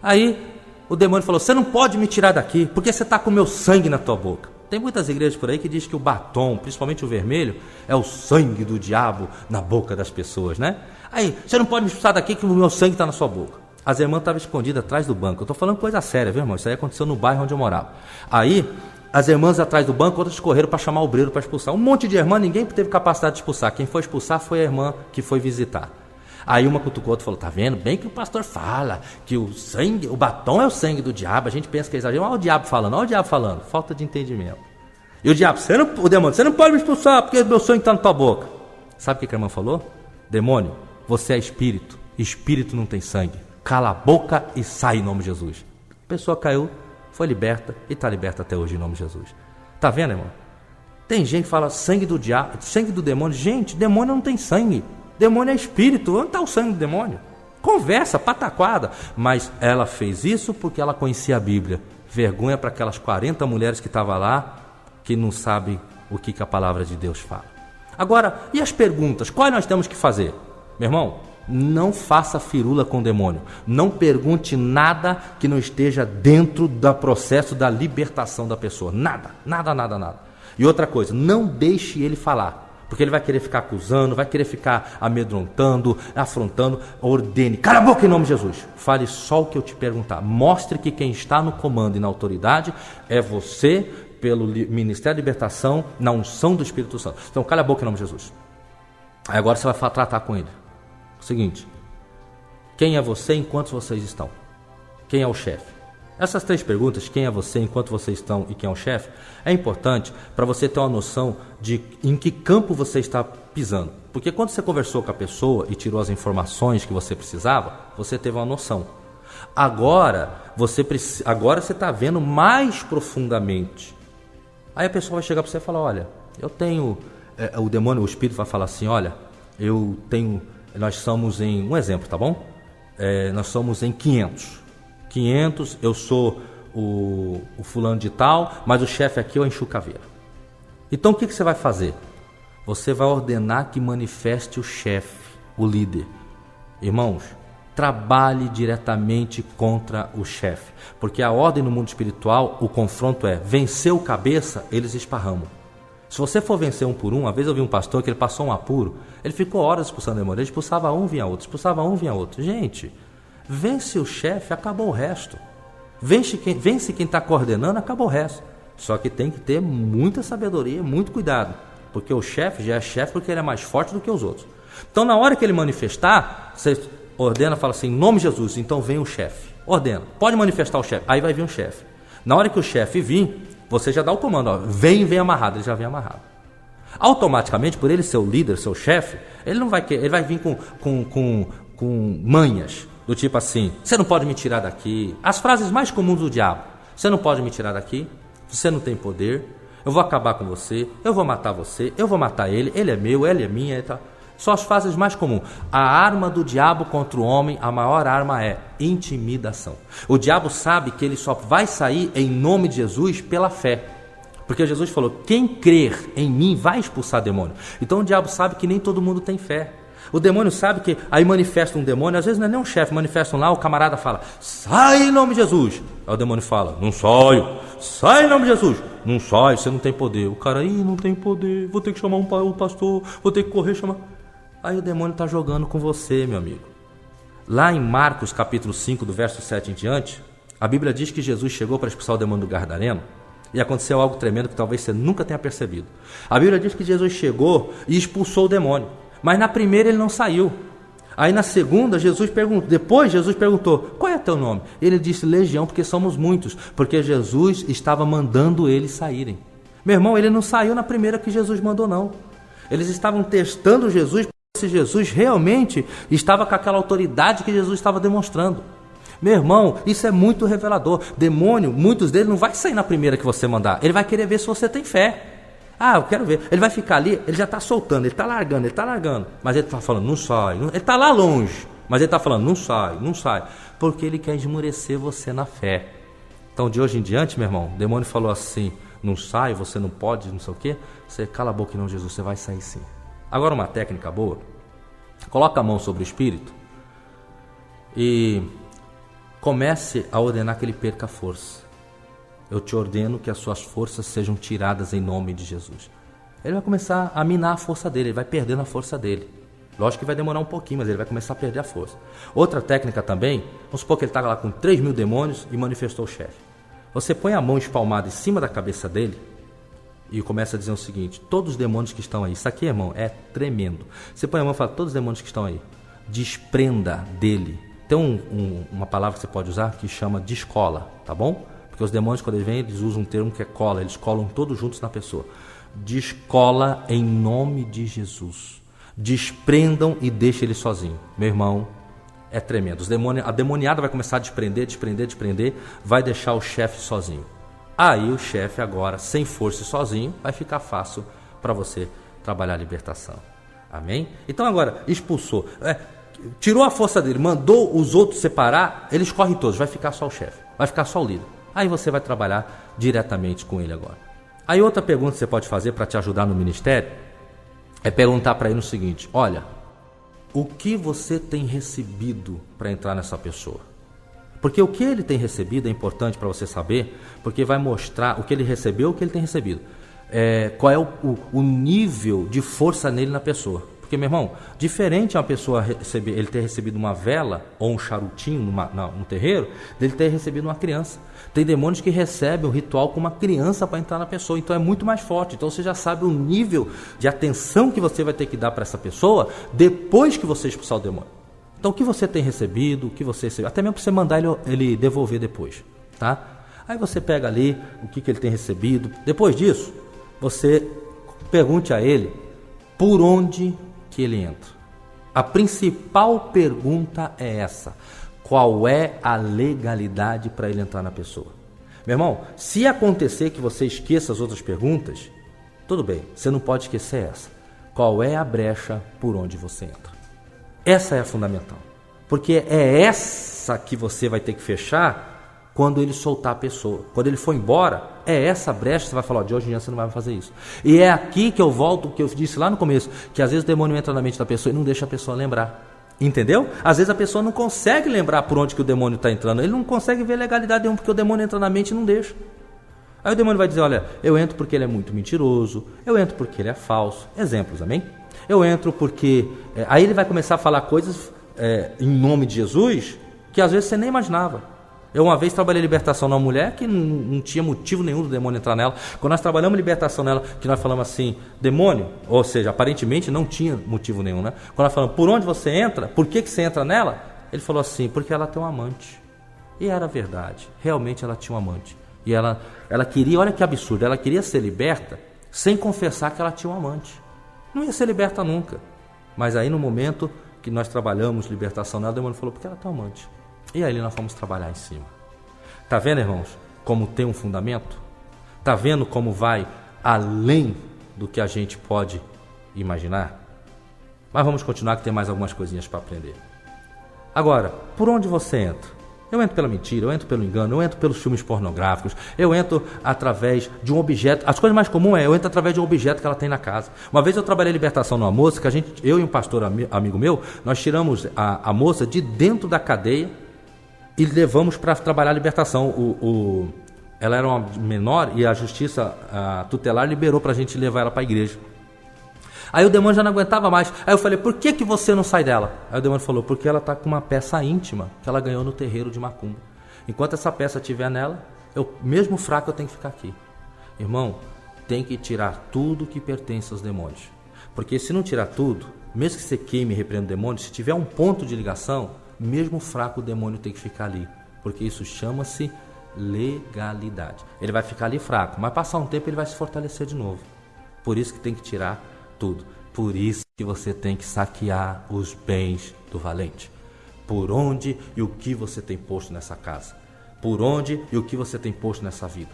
Aí o demônio falou: você não pode me tirar daqui, porque você está com o meu sangue na tua boca. Tem muitas igrejas por aí que dizem que o batom, principalmente o vermelho, é o sangue do diabo na boca das pessoas, né? Aí, você não pode me expulsar daqui que o meu sangue está na sua boca. As irmãs estavam escondidas atrás do banco. Eu estou falando coisa séria, viu, irmão? Isso aí aconteceu no bairro onde eu morava. Aí, as irmãs atrás do banco, outras correram para chamar o obreiro para expulsar. Um monte de irmã, ninguém teve capacidade de expulsar. Quem foi expulsar foi a irmã que foi visitar. Aí uma cutucou, outra falou: tá vendo? Bem que o pastor fala que o sangue, o batom é o sangue do diabo. A gente pensa que é exagero. Olha o diabo falando. Falta de entendimento. E o diabo: o demônio, você não pode me expulsar porque meu sangue está na tua boca. Sabe o que a irmã falou? Demônio, você é espírito. Espírito não tem sangue. Cala a boca e sai em nome de Jesus. A pessoa caiu, foi liberta e está liberta até hoje em nome de Jesus. Tá vendo, irmão? Tem gente que fala sangue do diabo, sangue do demônio. Gente, demônio não tem sangue. Demônio é espírito. Onde está o sangue do demônio? Conversa, pataquada. Mas ela fez isso porque ela conhecia a Bíblia. Vergonha para aquelas 40 mulheres que estavam lá, que não sabem o que a palavra de Deus fala. Agora, e as perguntas? Quais nós temos que fazer? Meu irmão, não faça firula com o demônio. Não pergunte nada que não esteja dentro do processo da libertação da pessoa. Nada. E outra coisa, não deixe ele falar. Porque ele vai querer ficar acusando, vai querer ficar amedrontando, afrontando. Ordene: cala a boca em nome de Jesus. Fale só o que eu te perguntar. Mostre que quem está no comando e na autoridade é você, pelo Ministério da Libertação, na unção do Espírito Santo. Então, cala a boca em nome de Jesus. Aí agora você vai tratar com ele. Seguinte: quem é você enquanto vocês estão? Quem é o chefe? Essas 3 perguntas, quem é você enquanto vocês estão e quem é o chefe, é importante para você ter uma noção de em que campo você está pisando. Porque quando você conversou com a pessoa e tirou as informações que você precisava, você teve uma noção. Agora você está vendo mais profundamente. Aí a pessoa vai chegar para você e falar: olha, eu tenho... o demônio, o espírito vai falar assim: olha, nós somos em... Um exemplo, tá bom? Nós somos em 500, eu sou o fulano de tal, mas o chefe aqui é o Enxu Caveira. Então o que você vai fazer? Você vai ordenar que manifeste o chefe, o líder. Irmãos, trabalhe diretamente contra o chefe, porque a ordem no mundo espiritual, o confronto é: vencer o cabeça, eles esparramam. Se você for vencer um por um, uma vez eu vi um pastor que ele passou um apuro, ele ficou horas expulsando demônio, ele expulsava um, vinha outro, expulsava um, vinha outro. Gente, vence o chefe, acabou o resto. Vence quem está coordenando, acabou o resto. Só que tem que ter muita sabedoria, muito cuidado, porque o chefe já é chefe porque ele é mais forte do que os outros. Então na hora que ele manifestar, você ordena, fala assim: em nome de Jesus, então vem o chefe. Ordena, pode manifestar o chefe, aí vai vir um chefe. Na hora que o chefe vir, você já dá o comando: ó, vem amarrado, ele já vem amarrado. Automaticamente, por ele ser o líder, seu chefe, ele não vai querer, ele vai vir com manhas, do tipo assim: você não pode me tirar daqui. As frases mais comuns do diabo: você não pode me tirar daqui, você não tem poder, eu vou acabar com você, eu vou matar você, eu vou matar ele é meu, ele é minha, e tal. São as frases mais comuns. A arma do diabo contra o homem, a maior arma é intimidação. O diabo sabe que ele só vai sair em nome de Jesus pela fé. Porque Jesus falou: quem crer em mim vai expulsar demônio. Então o diabo sabe que nem todo mundo tem fé. O demônio sabe que aí manifesta um demônio, às vezes não é nem um chefe, manifesta um lá, o camarada fala: sai em nome de Jesus. Aí o demônio fala: não saio. Sai em nome de Jesus. Não sai, você não tem poder. O cara: não tem poder, vou ter que chamar um pastor, vou ter que correr, chamar... Aí o demônio está jogando com você, meu amigo. Lá em Marcos capítulo 5, do verso 7 em diante, a Bíblia diz que Jesus chegou para expulsar o demônio do Gadareno, e aconteceu algo tremendo que talvez você nunca tenha percebido. A Bíblia diz que Jesus chegou e expulsou o demônio, mas na primeira ele não saiu. Aí na segunda, depois Jesus perguntou: qual é teu nome? Ele disse: Legião, porque somos muitos, porque Jesus estava mandando eles saírem. Meu irmão, ele não saiu na primeira que Jesus mandou, não. Eles estavam testando Jesus, se Jesus realmente estava com aquela autoridade que Jesus estava demonstrando. Meu irmão, isso é muito revelador. Demônio, muitos deles não vai sair na primeira que você mandar. Ele vai querer ver se você tem fé. Ah, eu quero ver. Ele vai ficar ali, ele já está soltando, ele está largando. Mas ele está falando, não sai. Ele está lá longe, mas ele está falando, não sai. Porque ele quer esmorecer você na fé. Então, de hoje em diante, meu irmão, o demônio falou assim, não sai, você não pode, não sei o quê. Você cala a boca, não, Jesus, você vai sair sim. Agora, uma técnica boa. Coloca a mão sobre o espírito e comece a ordenar que ele perca a força. Eu te ordeno que as suas forças sejam tiradas em nome de Jesus. Ele vai começar a minar a força dele, ele vai perdendo a força dele. Lógico que vai demorar um pouquinho, mas ele vai começar a perder a força. Outra técnica também, vamos supor que ele estava lá com 3.000 demônios e manifestou o chefe. Você põe a mão espalmada em cima da cabeça dele e começa a dizer o seguinte, todos os demônios que estão aí, isso aqui, irmão, é tremendo. Você põe a mão e fala, todos os demônios que estão aí, desprenda dele. Tem uma palavra que você pode usar que chama descola, tá bom? Porque os demônios, quando eles vêm, eles usam um termo que é cola, eles colam todos juntos na pessoa. Descola em nome de Jesus. Desprendam e deixem ele sozinho. Meu irmão, é tremendo. A demoniada vai começar a desprender, vai deixar o chefe sozinho. Aí o chefe agora, sem força e sozinho, vai ficar fácil para você trabalhar a libertação. Amém? Então agora, expulsou, tirou a força dele, mandou os outros separar, eles correm todos, vai ficar só o chefe, vai ficar só o líder. Aí você vai trabalhar diretamente com ele agora. Aí outra pergunta que você pode fazer para te ajudar no ministério é perguntar para ele o seguinte, olha, o que você tem recebido para entrar nessa pessoa? Porque o que ele tem recebido é importante para você saber, porque vai mostrar o que ele recebeu, o que ele tem recebido. Qual é o nível de força nele na pessoa. Porque, meu irmão, diferente é uma pessoa ele ter recebido uma vela ou um charutinho no terreiro, dele ter recebido uma criança. Tem demônios que recebem o ritual com uma criança para entrar na pessoa, então é muito mais forte. Então você já sabe o nível de atenção que você vai ter que dar para essa pessoa depois que você expulsar o demônio. Então o que você tem recebido, o que você recebeu, até mesmo para você mandar ele devolver depois, tá? Aí você pega ali o que ele tem recebido. Depois disso, você pergunte a ele por onde que ele entra. A principal pergunta é essa: qual é a legalidade para ele entrar na pessoa? Meu irmão, se acontecer que você esqueça as outras perguntas, tudo bem, você não pode esquecer essa. Qual é a brecha por onde você entra? Essa é a fundamental, porque é essa que você vai ter que fechar quando ele soltar a pessoa. Quando ele for embora, é essa brecha que você vai falar, de hoje em dia você não vai fazer isso. E é aqui que eu volto, que eu disse lá no começo, que às vezes o demônio entra na mente da pessoa e não deixa a pessoa lembrar. Entendeu? Às vezes a pessoa não consegue lembrar por onde que o demônio está entrando. Ele não consegue ver legalidade nenhuma, porque o demônio entra na mente e não deixa. Aí o demônio vai dizer, olha, eu entro porque ele é muito mentiroso, eu entro porque ele é falso. Exemplos, amém? Eu entro porque... aí ele vai começar a falar coisas em nome de Jesus que às vezes você nem imaginava. Eu uma vez trabalhei libertação numa mulher que não tinha motivo nenhum do demônio entrar nela. Quando nós trabalhamos libertação nela, que nós falamos assim, demônio, ou seja, aparentemente não tinha motivo nenhum, né? Quando nós falamos, por onde você entra, por que você entra nela? Ele falou assim, porque ela tem um amante. E era verdade, realmente ela tinha um amante. E ela queria, olha que absurdo, ela queria ser liberta sem confessar que ela tinha um amante. Não ia ser liberta nunca. Mas aí no momento que nós trabalhamos libertação nela, o demônio falou, porque ela tem um amante. E aí nós fomos trabalhar em cima. Tá vendo, irmãos, como tem um fundamento? Tá vendo como vai além do que a gente pode imaginar? Mas vamos continuar, que tem mais algumas coisinhas para aprender. Agora, por onde você entra? Eu entro pela mentira, eu entro pelo engano, eu entro pelos filmes pornográficos, eu entro através de um objeto. As coisas mais comuns eu entro através de um objeto que ela tem na casa. Uma vez eu trabalhei libertação numa moça, que eu e um pastor amigo meu, nós tiramos a moça de dentro da cadeia e levamos para trabalhar a libertação. Ela era uma menor e a justiça tutelar liberou para a gente levar ela para a igreja. Aí o demônio já não aguentava mais. Aí eu falei, por que você não sai dela? Aí o demônio falou, porque ela está com uma peça íntima que ela ganhou no terreiro de Macumba. Enquanto essa peça estiver nela, mesmo fraco eu tenho que ficar aqui. Irmão, tem que tirar tudo que pertence aos demônios. Porque se não tirar tudo, mesmo que você queime e repreenda o demônio, se tiver um ponto de ligação, mesmo fraco o demônio tem que ficar ali. Porque isso chama-se legalidade. Ele vai ficar ali fraco, mas passar um tempo ele vai se fortalecer de novo. Por isso que tem que tirar tudo. Por isso que você tem que saquear os bens do valente. Por onde e o que você tem posto nessa casa? Por onde e o que você tem posto nessa vida?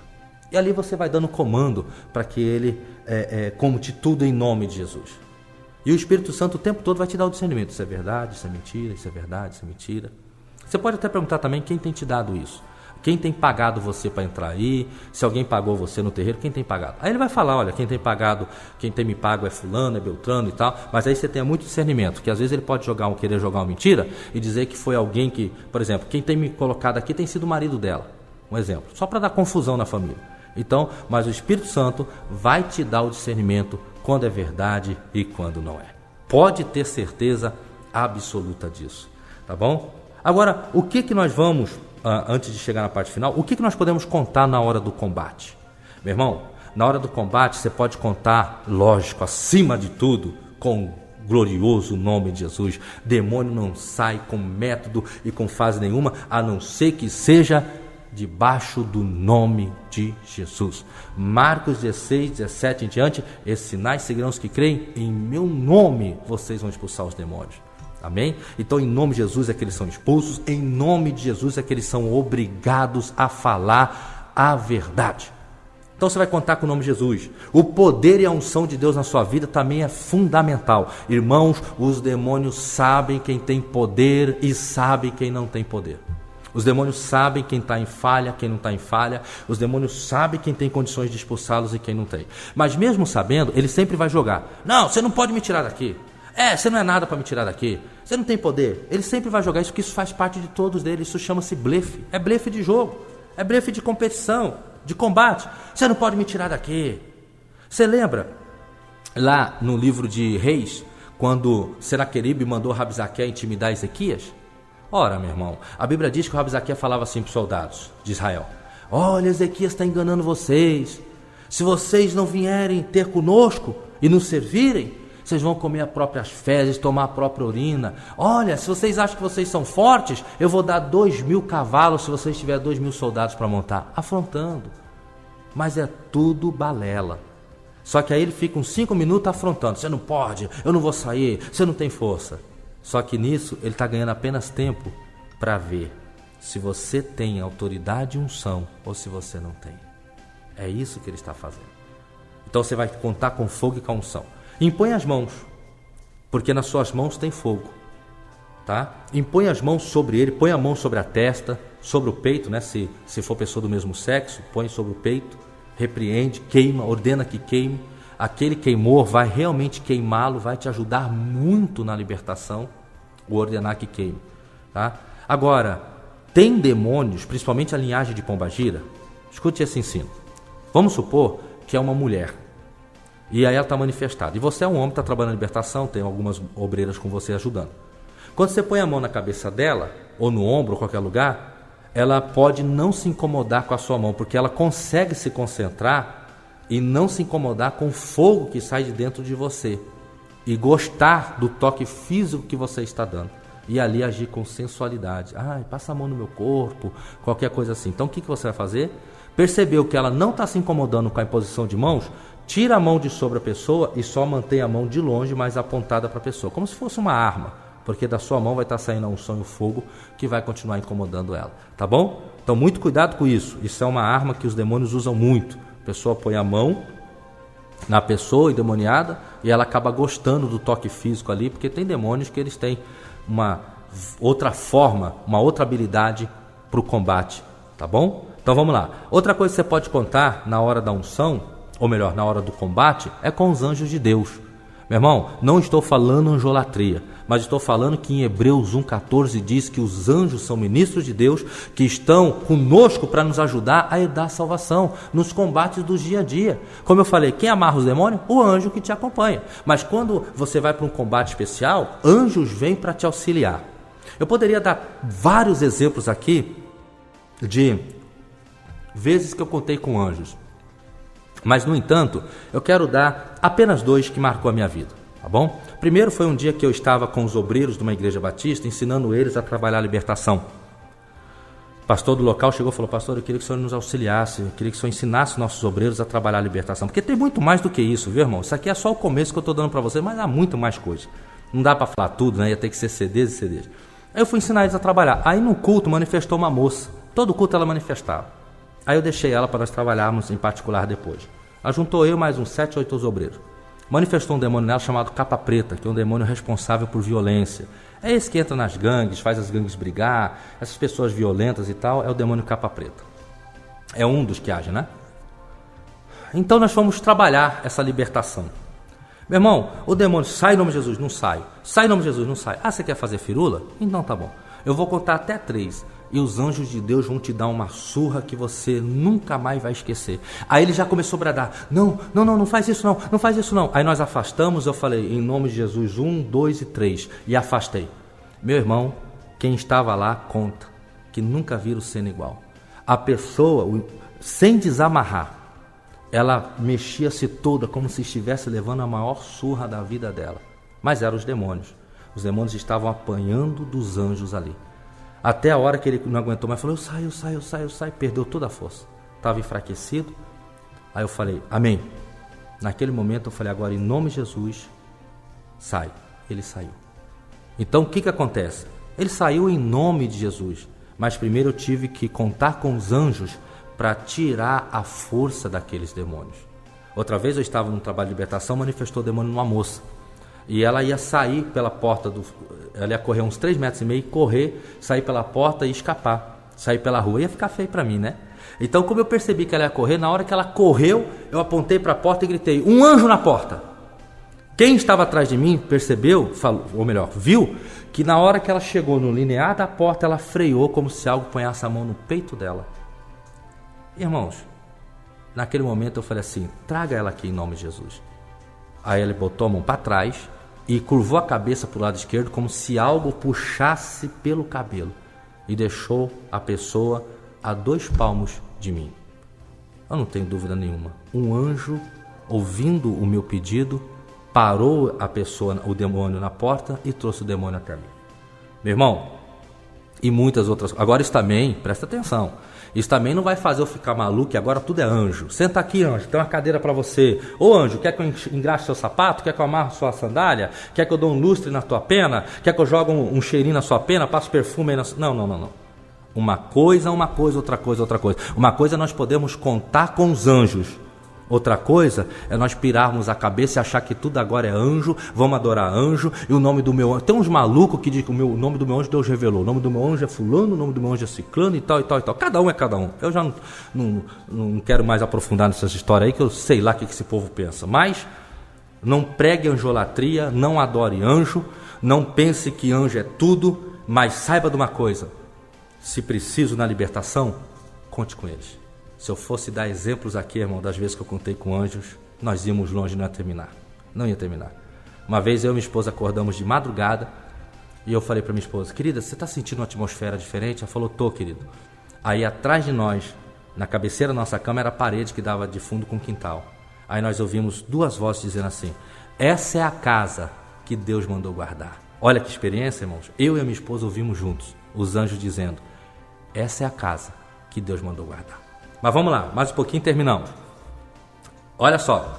E ali você vai dando comando para que ele comute tudo em nome de Jesus. E o Espírito Santo o tempo todo vai te dar o discernimento. Isso é verdade, isso é mentira, isso é verdade, isso é mentira. Você pode até perguntar também quem tem te dado isso. Quem tem pagado você para entrar aí? Se alguém pagou você no terreiro, quem tem pagado? Aí ele vai falar, olha, quem tem pagado, quem tem me pago é fulano, é beltrano e tal. Mas aí você tem muito discernimento, que às vezes ele pode querer jogar uma mentira e dizer que foi alguém que, por exemplo, quem tem me colocado aqui tem sido o marido dela. Um exemplo, só para dar confusão na família. Então, mas o Espírito Santo vai te dar o discernimento quando é verdade e quando não é. Pode ter certeza absoluta disso, tá bom? Agora, o que nós vamos... antes de chegar na parte final, o que nós podemos contar na hora do combate? Meu irmão, na hora do combate você pode contar, lógico, acima de tudo, com o glorioso nome de Jesus. Demônio não sai com método e com fase nenhuma, a não ser que seja debaixo do nome de Jesus. Marcos 16, 17 em diante, esses sinais seguirão os que creem, em meu nome vocês vão expulsar os demônios. Amém? Então, em nome de Jesus é que eles são expulsos, em nome de Jesus é que eles são obrigados a falar a verdade. Então, você vai contar com o nome de Jesus. O poder e a unção de Deus na sua vida também é fundamental. Irmãos, os demônios sabem quem tem poder e sabem quem não tem poder. Os demônios sabem quem está em falha, quem não está em falha. Os demônios sabem quem tem condições de expulsá-los e quem não tem. Mas mesmo sabendo, ele sempre vai jogar. Não, você não pode me tirar daqui. Você não é nada para me tirar daqui. Você não tem poder. Ele sempre vai jogar isso, porque isso faz parte de todos eles. Isso chama-se blefe. É blefe de jogo. É blefe de competição, de combate. Você não pode me tirar daqui. Você lembra lá no livro de Reis, quando Senaqueribe mandou Rabsaque intimidar Ezequias? Ora, meu irmão, a Bíblia diz que o Rabsaque falava assim para os soldados de Israel: olha, Ezequias está enganando vocês. Se vocês não vierem ter conosco e nos servirem, vocês vão comer as próprias fezes, tomar a própria urina. Olha, se vocês acham que vocês são fortes, eu vou dar 2.000 cavalos se vocês tiverem 2.000 soldados para montar. Afrontando. Mas é tudo balela. Só que aí ele fica uns 5 minutos afrontando. Você não pode, eu não vou sair, você não tem força. Só que nisso ele está ganhando apenas tempo para ver se você tem autoridade e unção ou se você não tem. É isso que ele está fazendo. Então você vai contar com fogo e com unção. Impõe as mãos, porque nas suas mãos tem fogo, tá? Impõe as mãos sobre ele, põe a mão sobre a testa, sobre o peito, né? Se for pessoa do mesmo sexo, põe sobre o peito, repreende, queima, ordena que queime. Aquele queimor vai realmente queimá-lo, vai te ajudar muito na libertação, o ordenar que queime, tá? Agora, tem demônios, principalmente a linhagem de Pombagira. Escute esse ensino. Vamos supor que é uma mulher. E aí ela está manifestada. E você é um homem que está trabalhando na libertação, tem algumas obreiras com você ajudando. Quando você põe a mão na cabeça dela, ou no ombro, ou qualquer lugar, ela pode não se incomodar com a sua mão, porque ela consegue se concentrar e não se incomodar com o fogo que sai de dentro de você. E gostar do toque físico que você está dando. E ali agir com sensualidade. Passa a mão no meu corpo, qualquer coisa assim. Então o que você vai fazer? Percebeu que ela não está se incomodando com a imposição de mãos? Tira a mão de sobre a pessoa e só mantém a mão de longe, mais apontada para a pessoa, como se fosse uma arma, porque da sua mão vai estar saindo a unção e o fogo que vai continuar incomodando ela, tá bom? Então muito cuidado com isso, isso é uma arma que os demônios usam muito. A pessoa põe a mão na pessoa endemoniada e ela acaba gostando do toque físico ali, porque tem demônios que eles têm uma outra forma, uma outra habilidade para o combate, tá bom? Então vamos lá. Outra coisa que você pode contar na hora da unção, ou melhor, na hora do combate, é com os anjos de Deus. Meu irmão, não estou falando anjolatria, mas estou falando que em Hebreus 1,14 diz que os anjos são ministros de Deus, que estão conosco para nos ajudar a herdar a salvação, nos combates do dia a dia. Como eu falei, quem amarra os demônios? O anjo que te acompanha. Mas quando você vai para um combate especial, anjos vêm para te auxiliar. Eu poderia dar vários exemplos aqui de vezes que eu contei com anjos. Mas, no entanto, eu quero dar apenas 2 que marcou a minha vida, tá bom? Primeiro foi um dia que eu estava com os obreiros de uma igreja batista, ensinando eles a trabalhar a libertação. O pastor do local chegou e falou: pastor, eu queria que o senhor nos auxiliasse, eu queria que o senhor ensinasse nossos obreiros a trabalhar a libertação, porque tem muito mais do que isso, viu, irmão? Isso aqui é só o começo que eu estou dando para vocês, mas há muito mais coisa. Não dá para falar tudo, né? Ia ter que ser CDs e CDs. Aí eu fui ensinar eles a trabalhar. Aí no culto manifestou uma moça. Todo culto ela manifestava. Aí eu deixei ela para nós trabalharmos em particular depois. Ela juntou eu mais uns 7 ou 8 obreiros. Manifestou um demônio nela chamado Capa Preta, que é um demônio responsável por violência. É esse que entra nas gangues, faz as gangues brigar, essas pessoas violentas e tal, é o demônio Capa Preta. É um dos que age, né? Então nós fomos trabalhar essa libertação. Meu irmão, o demônio sai em nome de Jesus, não sai. Sai em nome de Jesus, não sai. Ah, você quer fazer firula? Então tá bom. Eu vou contar até 3. E os anjos de Deus vão te dar uma surra que você nunca mais vai esquecer. Aí ele já começou a bradar. Não faz isso não, não faz isso não. Aí nós afastamos, eu falei, em nome de Jesus, 1, 2 e 3. E afastei. Meu irmão, quem estava lá conta que nunca viram cena igual. A pessoa, sem desamarrar, ela mexia-se toda como se estivesse levando a maior surra da vida dela. Mas eram os demônios. Os demônios estavam apanhando dos anjos ali. Até a hora que ele não aguentou mais, falou, eu saio, perdeu toda a força. Estava enfraquecido. Aí eu falei, amém. Naquele momento eu falei, agora em nome de Jesus, sai. Ele saiu. Então o que acontece? Ele saiu em nome de Jesus. Mas primeiro eu tive que contar com os anjos para tirar a força daqueles demônios. Outra vez eu estava num trabalho de libertação, manifestou o demônio numa moça. E ela ia sair pela porta, ela ia correr uns 3,5 metros, correr, sair pela porta e escapar. Sair pela rua, ia ficar feio para mim, né? Então, como eu percebi que ela ia correr, na hora que ela correu, eu apontei para a porta e gritei, um anjo na porta! Quem estava atrás de mim percebeu, ou melhor, viu, que na hora que ela chegou no linear da porta, ela freou como se algo ponhasse a mão no peito dela. Irmãos, naquele momento eu falei assim, traga ela aqui em nome de Jesus. Aí ele botou a mão para trás e curvou a cabeça para o lado esquerdo como se algo puxasse pelo cabelo e deixou a pessoa a 2 palmos de mim. Eu não tenho dúvida nenhuma. Um anjo, ouvindo o meu pedido, parou a pessoa, o demônio na porta e trouxe o demônio até mim. Meu irmão, e muitas outras. Agora isso também, presta atenção. Isso também não vai fazer eu ficar maluco, e agora tudo é anjo. Senta aqui, anjo, tem uma cadeira para você. Ô anjo, quer que eu engraxe seu sapato? Quer que eu amarre sua sandália? Quer que eu dou um lustre na tua pena? Quer que eu jogue um cheirinho na sua pena? Passo perfume aí na sua... Não. Uma coisa, outra coisa. Uma coisa nós podemos contar com os anjos. Outra coisa é nós pirarmos a cabeça e achar que tudo agora é anjo, vamos adorar anjo, e o nome do meu anjo... Tem uns malucos que dizem que o nome do meu anjo Deus revelou, o nome do meu anjo é fulano, o nome do meu anjo é ciclano e tal. Cada um é cada um. Eu já não quero mais aprofundar nessas histórias aí, que eu sei lá o que esse povo pensa. Mas não pregue anjolatria, não adore anjo, não pense que anjo é tudo, mas saiba de uma coisa, se preciso na libertação, conte com eles. Se eu fosse dar exemplos aqui, irmão, das vezes que eu contei com anjos, nós íamos longe e não ia terminar. Não ia terminar. Uma vez eu e minha esposa acordamos de madrugada e eu falei para minha esposa, querida, você está sentindo uma atmosfera diferente? Ela falou, tô, querido. Aí atrás de nós, na cabeceira da nossa cama, era a parede que dava de fundo com o quintal. Aí nós ouvimos 2 vozes dizendo assim, essa é a casa que Deus mandou guardar. Olha que experiência, irmãos. Eu e a minha esposa ouvimos juntos os anjos dizendo, essa é a casa que Deus mandou guardar. Mas vamos lá, mais um pouquinho e terminamos. Olha só.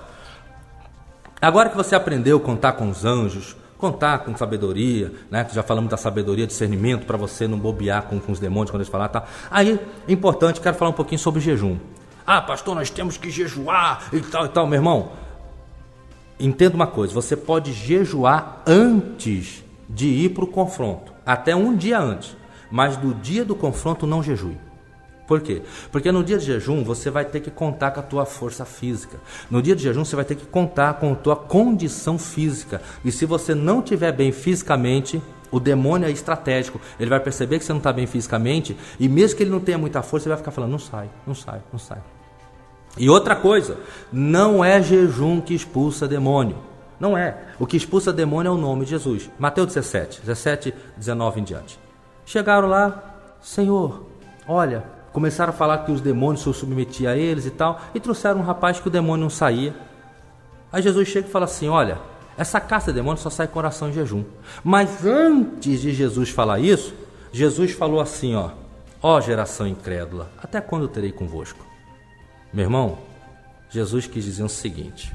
Agora que você aprendeu a contar com os anjos, contar com sabedoria, né? Já falamos da sabedoria, discernimento, para você não bobear com os demônios quando eles falar, tá? Aí, importante, quero falar um pouquinho sobre jejum. Ah, pastor, nós temos que jejuar e tal. Meu irmão, entenda uma coisa, você pode jejuar antes de ir para o confronto, até um dia antes, mas no dia do confronto não jejue. Por quê? Porque no dia de jejum você vai ter que contar com a tua força física. No dia de jejum você vai ter que contar com a tua condição física. E se você não estiver bem fisicamente, o demônio é estratégico. Ele vai perceber que você não está bem fisicamente e mesmo que ele não tenha muita força, ele vai ficar falando, não sai. E outra coisa, não é jejum que expulsa demônio. Não é. O que expulsa demônio é o nome de Jesus. Mateus 17, 19 em diante. Chegaram lá, Senhor, olha... Começaram a falar que os demônios se submetiam a eles e tal, e trouxeram um rapaz que o demônio não saía. Aí Jesus chega e fala assim, olha, essa caça de demônios só sai com oração e jejum. Mas antes de Jesus falar isso, Jesus falou assim, ó geração incrédula, até quando eu terei convosco? Meu irmão, Jesus quis dizer o seguinte,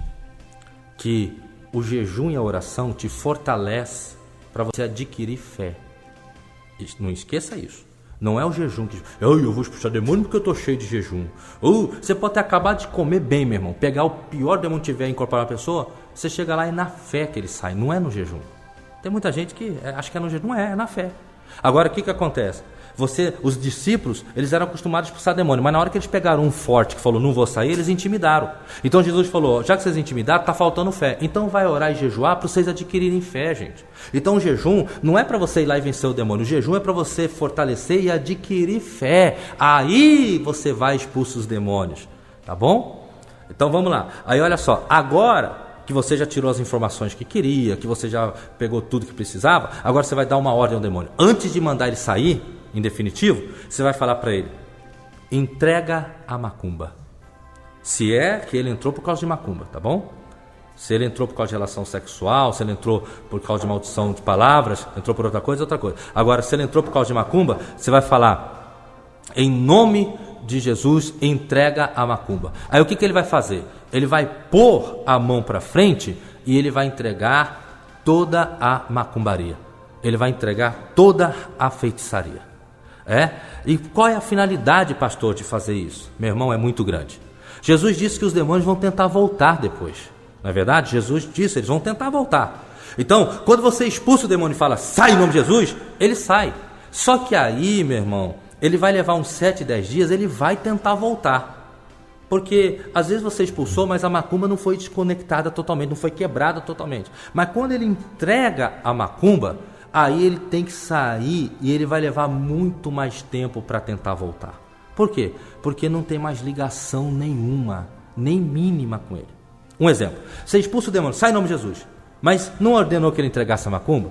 que o jejum e a oração te fortalece para você adquirir fé. Não esqueça isso. Não é o jejum que... eu vou expulsar demônio porque eu estou cheio de jejum. Você pode ter acabado de comer bem, meu irmão. Pegar o pior demônio que tiver e incorporar a pessoa, você chega lá e é na fé que ele sai, não é no jejum. Tem muita gente que acha que é no jejum. Não é na fé. Agora, o que acontece? Os discípulos, eles eram acostumados a expulsar demônio, mas na hora que eles pegaram um forte que falou, não vou sair, eles intimidaram. Então Jesus falou, já que vocês intimidaram, está faltando fé. Então vai orar e jejuar para vocês adquirirem fé, gente. Então o jejum não é para você ir lá e vencer o demônio. O jejum é para você fortalecer e adquirir fé. Aí você vai expulsar os demônios. Tá bom? Então vamos lá. Aí olha só, agora que você já tirou as informações que queria, que você já pegou tudo que precisava, agora você vai dar uma ordem ao demônio. Antes de mandar ele sair, em definitivo, você vai falar para ele, entrega a macumba. Se é que ele entrou por causa de macumba, tá bom? Se ele entrou por causa de relação sexual, se ele entrou por causa de maldição de palavras, entrou por outra coisa. Agora, se ele entrou por causa de macumba, você vai falar, em nome de Jesus, entrega a macumba. Aí o que ele vai fazer? Ele vai pôr a mão para frente e ele vai entregar toda a macumbaria. Ele vai entregar toda a feitiçaria. E qual é a finalidade, pastor, de fazer isso? Meu irmão, é muito grande. Jesus disse que os demônios vão tentar voltar depois. Não é verdade? Jesus disse, eles vão tentar voltar. Então, quando você expulsa o demônio e fala, sai em nome de Jesus, ele sai. Só que aí, meu irmão, ele vai levar uns 7, 10 dias, ele vai tentar voltar. Porque às vezes você expulsou, mas a macumba não foi desconectada totalmente, não foi quebrada totalmente. Mas quando ele entrega a macumba, aí ele tem que sair e ele vai levar muito mais tempo para tentar voltar. Por quê? Porque não tem mais ligação nenhuma, nem mínima com ele. Um exemplo, você expulsa o demônio, sai em nome de Jesus, mas não ordenou que ele entregasse a macumba?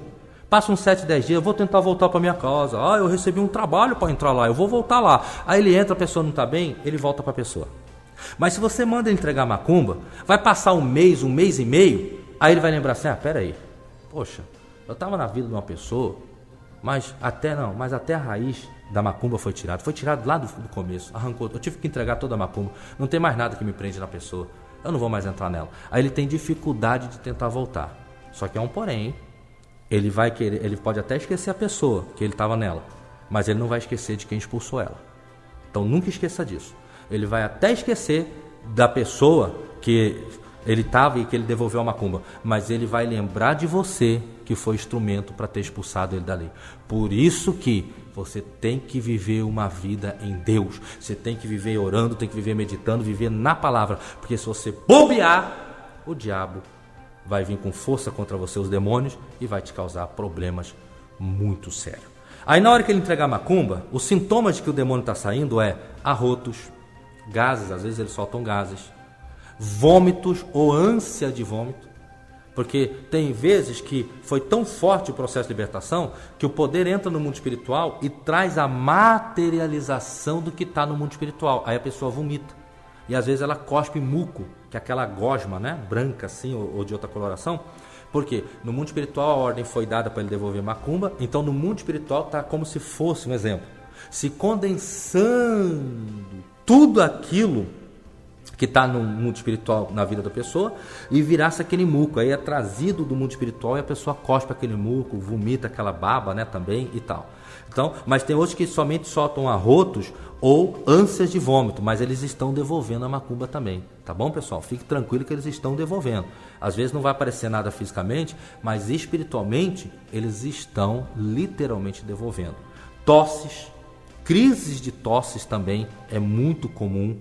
Passa uns 7, 10 dias, eu vou tentar voltar para minha casa. Eu recebi um trabalho para entrar lá, eu vou voltar lá. Aí ele entra, a pessoa não está bem, ele volta para a pessoa. Mas se você manda ele entregar a macumba, vai passar um mês e meio, aí ele vai lembrar assim, peraí, poxa, eu estava na vida de uma pessoa, mas até a raiz da macumba foi tirada lá do começo, arrancou, eu tive que entregar toda a macumba, não tem mais nada que me prende na pessoa, eu não vou mais entrar nela. Aí ele tem dificuldade de tentar voltar, só que é um porém, ele pode até esquecer a pessoa que ele estava nela, mas ele não vai esquecer de quem expulsou ela. Então nunca esqueça disso. Ele vai até esquecer da pessoa que ele estava e que ele devolveu a macumba, mas ele vai lembrar de você que foi instrumento para ter expulsado ele dali. Por isso que você tem que viver uma vida em Deus. Você tem que viver orando, tem que viver meditando, viver na palavra. Porque se você bobear, o diabo vai vir com força contra você, os demônios, e vai te causar problemas muito sérios. Aí na hora que ele entregar a macumba, os sintomas de que o demônio está saindo é arrotos, gases, às vezes eles soltam gases, vômitos ou ânsia de vômito, porque tem vezes que foi tão forte o processo de libertação que o poder entra no mundo espiritual e traz a materialização do que está no mundo espiritual. Aí a pessoa vomita e às vezes ela cospe muco, que é aquela gosma, né, branca assim ou de outra coloração. Porque no mundo espiritual a ordem foi dada para ele devolver macumba, então no mundo espiritual está como se fosse, um exemplo, se condensando tudo aquilo que está no mundo espiritual na vida da pessoa e virasse aquele muco, aí é trazido do mundo espiritual e a pessoa cospe aquele muco, vomita aquela baba, né, também e tal. Então, mas tem outros que somente soltam arrotos ou ânsias de vômito, mas eles estão devolvendo a macumba também, tá bom, pessoal? Fique tranquilo que eles estão devolvendo. Às vezes não vai aparecer nada fisicamente, mas espiritualmente eles estão literalmente devolvendo. Tosses, crises de tosses também é muito comum,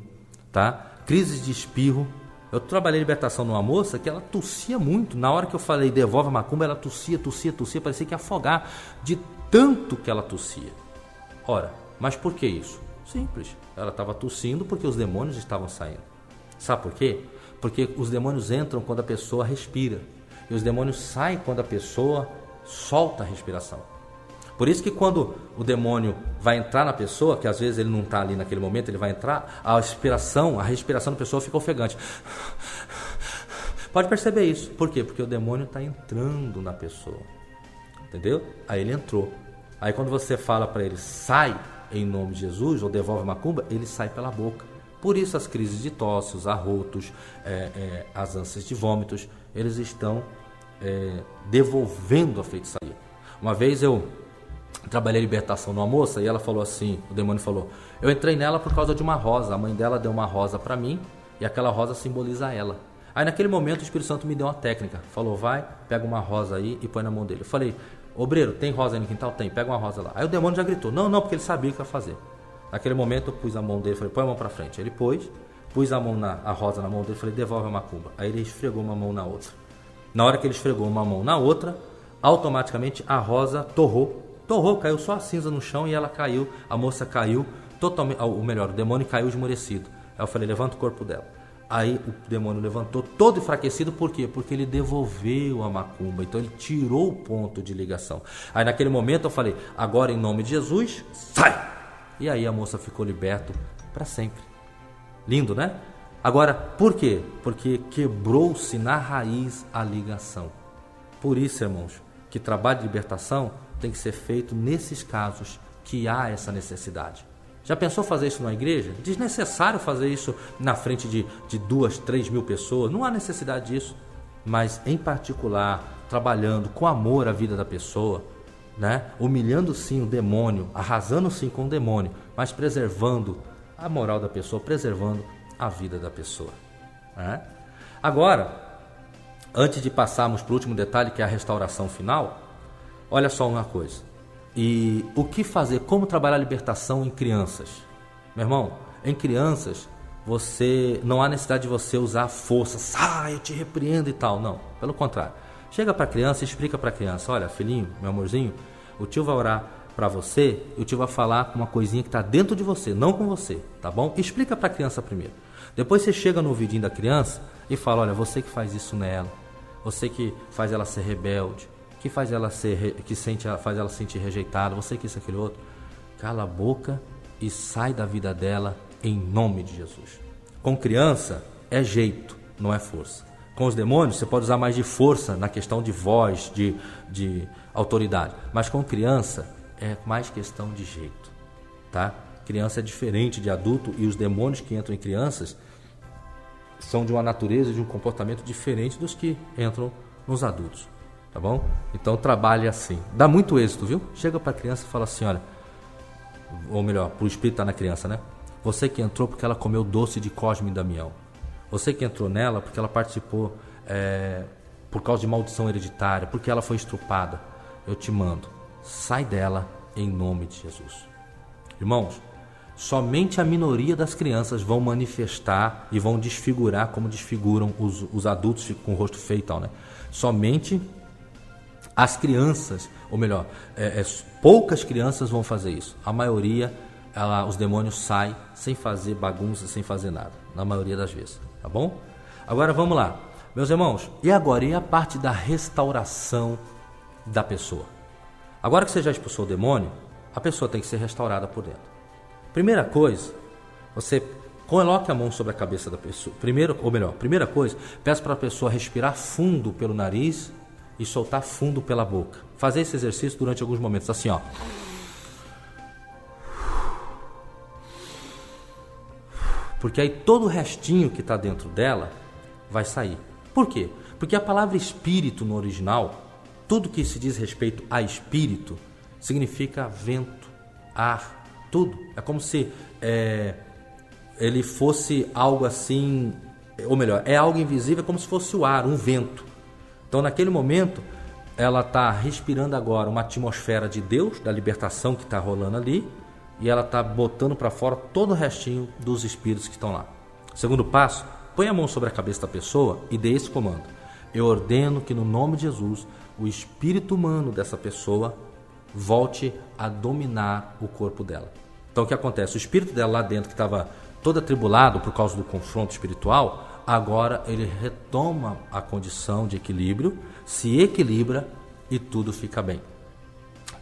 tá? Crises de espirro. Eu trabalhei em libertação numa moça que ela tossia muito. Na hora que eu falei devolve a macumba, ela tossia, parecia que ia afogar de tanto que ela tossia. Ora, mas por que isso? Simples, ela estava tossindo porque os demônios estavam saindo. Sabe por quê? Porque os demônios entram quando a pessoa respira e os demônios saem quando a pessoa solta a respiração. Por isso que quando o demônio vai entrar na pessoa, que às vezes ele não está ali naquele momento, ele vai entrar, a respiração da pessoa fica ofegante. Pode perceber isso. Por quê? Porque o demônio está entrando na pessoa. Entendeu? Aí ele entrou. Aí quando você fala para ele, sai em nome de Jesus, ou devolve a macumba, ele sai pela boca. Por isso as crises de tosse, os arrotos, as ânsias de vômitos, eles estão devolvendo a feitiçaria. Uma vez eu trabalhei libertação numa moça e ela falou assim, o demônio falou, eu entrei nela por causa de uma rosa, a mãe dela deu uma rosa para mim e aquela rosa simboliza ela. Aí naquele momento o Espírito Santo me deu uma técnica, falou, vai, pega uma rosa aí e põe na mão dele. Eu falei, obreiro, tem rosa aí no quintal? Tem, pega uma rosa lá. Aí o demônio já gritou, não, porque ele sabia o que ia fazer. Naquele momento eu pus a mão dele, falei, põe a mão para frente. Ele pus a rosa na mão dele, falei, devolve a macumba. Aí ele esfregou uma mão na outra. Na hora que ele esfregou uma mão na outra, automaticamente a rosa torrou, caiu só a cinza no chão e ela caiu, a moça caiu totalmente, ou melhor, o demônio caiu esmorecido. Aí eu falei, levanta o corpo dela. Aí o demônio levantou todo enfraquecido, por quê? Porque ele devolveu a macumba, então ele tirou o ponto de ligação. Aí naquele momento eu falei, agora em nome de Jesus, sai! E aí a moça ficou liberta para sempre. Lindo, né? Agora, por quê? Porque quebrou-se na raiz a ligação. Por isso, irmãos, que trabalho de libertação tem que ser feito nesses casos que há essa necessidade. Já pensou fazer isso numa igreja? Desnecessário fazer isso na frente de 2, 3 mil pessoas. Não há necessidade disso. Mas, em particular, trabalhando com amor a vida da pessoa, né? Humilhando sim o demônio, arrasando sim com o demônio, mas preservando a moral da pessoa, preservando a vida da pessoa. Né? Agora, antes de passarmos para o último detalhe, que é a restauração final, olha só uma coisa. E o que fazer? Como trabalhar a libertação em crianças? Meu irmão, em crianças, não há necessidade de você usar força, eu te repreendo e tal. Não, pelo contrário. Chega para a criança e explica para a criança, olha, filhinho, meu amorzinho, o tio vai orar para você e o tio vai falar com uma coisinha que está dentro de você, não com você, tá bom? Explica para a criança primeiro. Depois você chega no ouvidinho da criança e fala, olha, você que faz isso nela, você que faz ela ser rebelde, que faz ela faz ela sentir rejeitada, você que isso, aquele outro, cala a boca e sai da vida dela em nome de Jesus. Com criança é jeito, não é força. Com os demônios você pode usar mais de força na questão de voz, de autoridade, mas com criança é mais questão de jeito, tá? Criança é diferente de adulto e os demônios que entram em crianças são de uma natureza e de um comportamento diferente dos que entram nos adultos. Tá bom? Então trabalhe assim. Dá muito êxito, viu? Chega para a criança e fala assim, olha, ou melhor, para o espírito tá na criança, né? Você que entrou porque ela comeu doce de Cosme e Damião. Você que entrou nela porque ela participou por causa de maldição hereditária, porque ela foi estrupada. Eu te mando, sai dela em nome de Jesus. Irmãos, somente a minoria das crianças vão manifestar e vão desfigurar como desfiguram os adultos, ficam com o rosto feio e tal, né? Somente as crianças, ou melhor, poucas crianças vão fazer isso. A maioria, os demônios saem sem fazer bagunça, sem fazer nada, na maioria das vezes, tá bom? Agora vamos lá, meus irmãos, e agora? E a parte da restauração da pessoa? Agora que você já expulsou o demônio, a pessoa tem que ser restaurada por dentro. Primeira coisa, você coloque a mão sobre a cabeça da pessoa. Primeira coisa, peça para a pessoa respirar fundo pelo nariz e soltar fundo pela boca. Fazer esse exercício durante alguns momentos, assim, ó. Porque aí todo o restinho que está dentro dela vai sair. Por quê? Porque a palavra espírito no original, tudo que se diz respeito a espírito, significa vento, ar, tudo. É como se ele fosse algo assim, ou melhor, é algo invisível, como se fosse o ar, um vento. Então naquele momento ela está respirando agora uma atmosfera de Deus, da libertação que está rolando ali, e ela está botando para fora todo o restinho dos espíritos que estão lá. Segundo passo, põe a mão sobre a cabeça da pessoa e dê esse comando. Eu ordeno que no nome de Jesus, o espírito humano dessa pessoa volte a dominar o corpo dela. Então o que acontece? O espírito dela lá dentro, que estava todo atribulado por causa do confronto espiritual, agora ele retoma a condição de equilíbrio, se equilibra e tudo fica bem.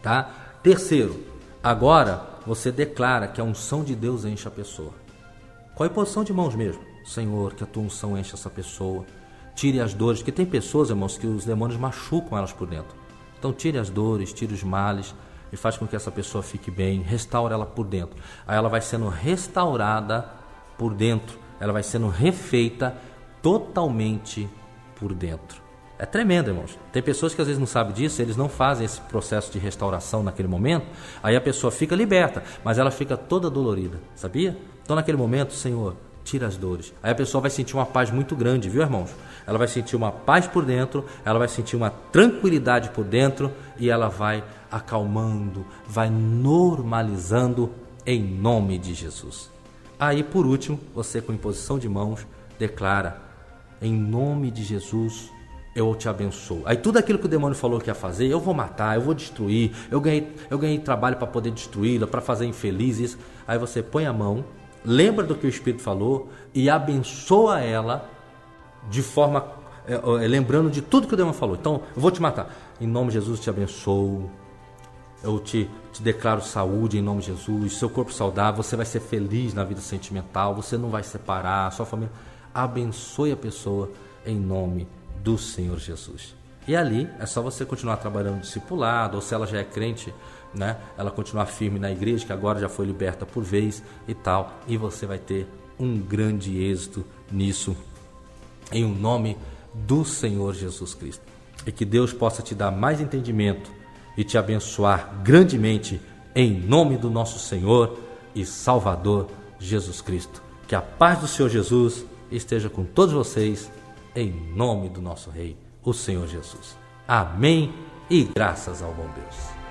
Tá? Terceiro, agora você declara que a unção de Deus enche a pessoa. Qual é a posição de mãos mesmo? Senhor, que a tua unção enche essa pessoa. Tire as dores, porque tem pessoas, irmãos, que os demônios machucam elas por dentro. Então tire as dores, tire os males e faz com que essa pessoa fique bem, restaura ela por dentro. Aí ela vai sendo restaurada por dentro, ela vai sendo refeita totalmente por dentro. É tremendo, irmãos. Tem pessoas que às vezes não sabem disso, eles não fazem esse processo de restauração naquele momento, aí a pessoa fica liberta, mas ela fica toda dolorida, sabia? Então naquele momento, Senhor, tira as dores. Aí a pessoa vai sentir uma paz muito grande, viu, irmãos? Ela vai sentir uma paz por dentro, ela vai sentir uma tranquilidade por dentro e ela vai acalmando, vai normalizando em nome de Jesus. Aí, por último, você com imposição de mãos declara: em nome de Jesus, eu te abençoo. Aí tudo aquilo que o demônio falou que ia fazer, eu vou matar, eu vou destruir, eu ganhei trabalho para poder destruí-la, para fazer infeliz isso. Aí você põe a mão, lembra do que o Espírito falou e abençoa ela de forma, lembrando de tudo que o demônio falou. Então, eu vou te matar. Em nome de Jesus, te abençoo. Eu te declaro saúde em nome de Jesus, seu corpo saudável, você vai ser feliz na vida sentimental, você não vai separar, sua família. Abençoe a pessoa em nome do Senhor Jesus. E ali é só você continuar trabalhando discipulado, ou se ela já é crente, né, ela continuar firme na igreja, que agora já foi liberta por vez e tal, e você vai ter um grande êxito nisso, em nome do Senhor Jesus Cristo. E que Deus possa te dar mais entendimento e te abençoar grandemente em nome do nosso Senhor e Salvador Jesus Cristo. Que a paz do Senhor Jesus esteja com todos vocês em nome do nosso Rei, o Senhor Jesus. Amém e graças ao bom Deus.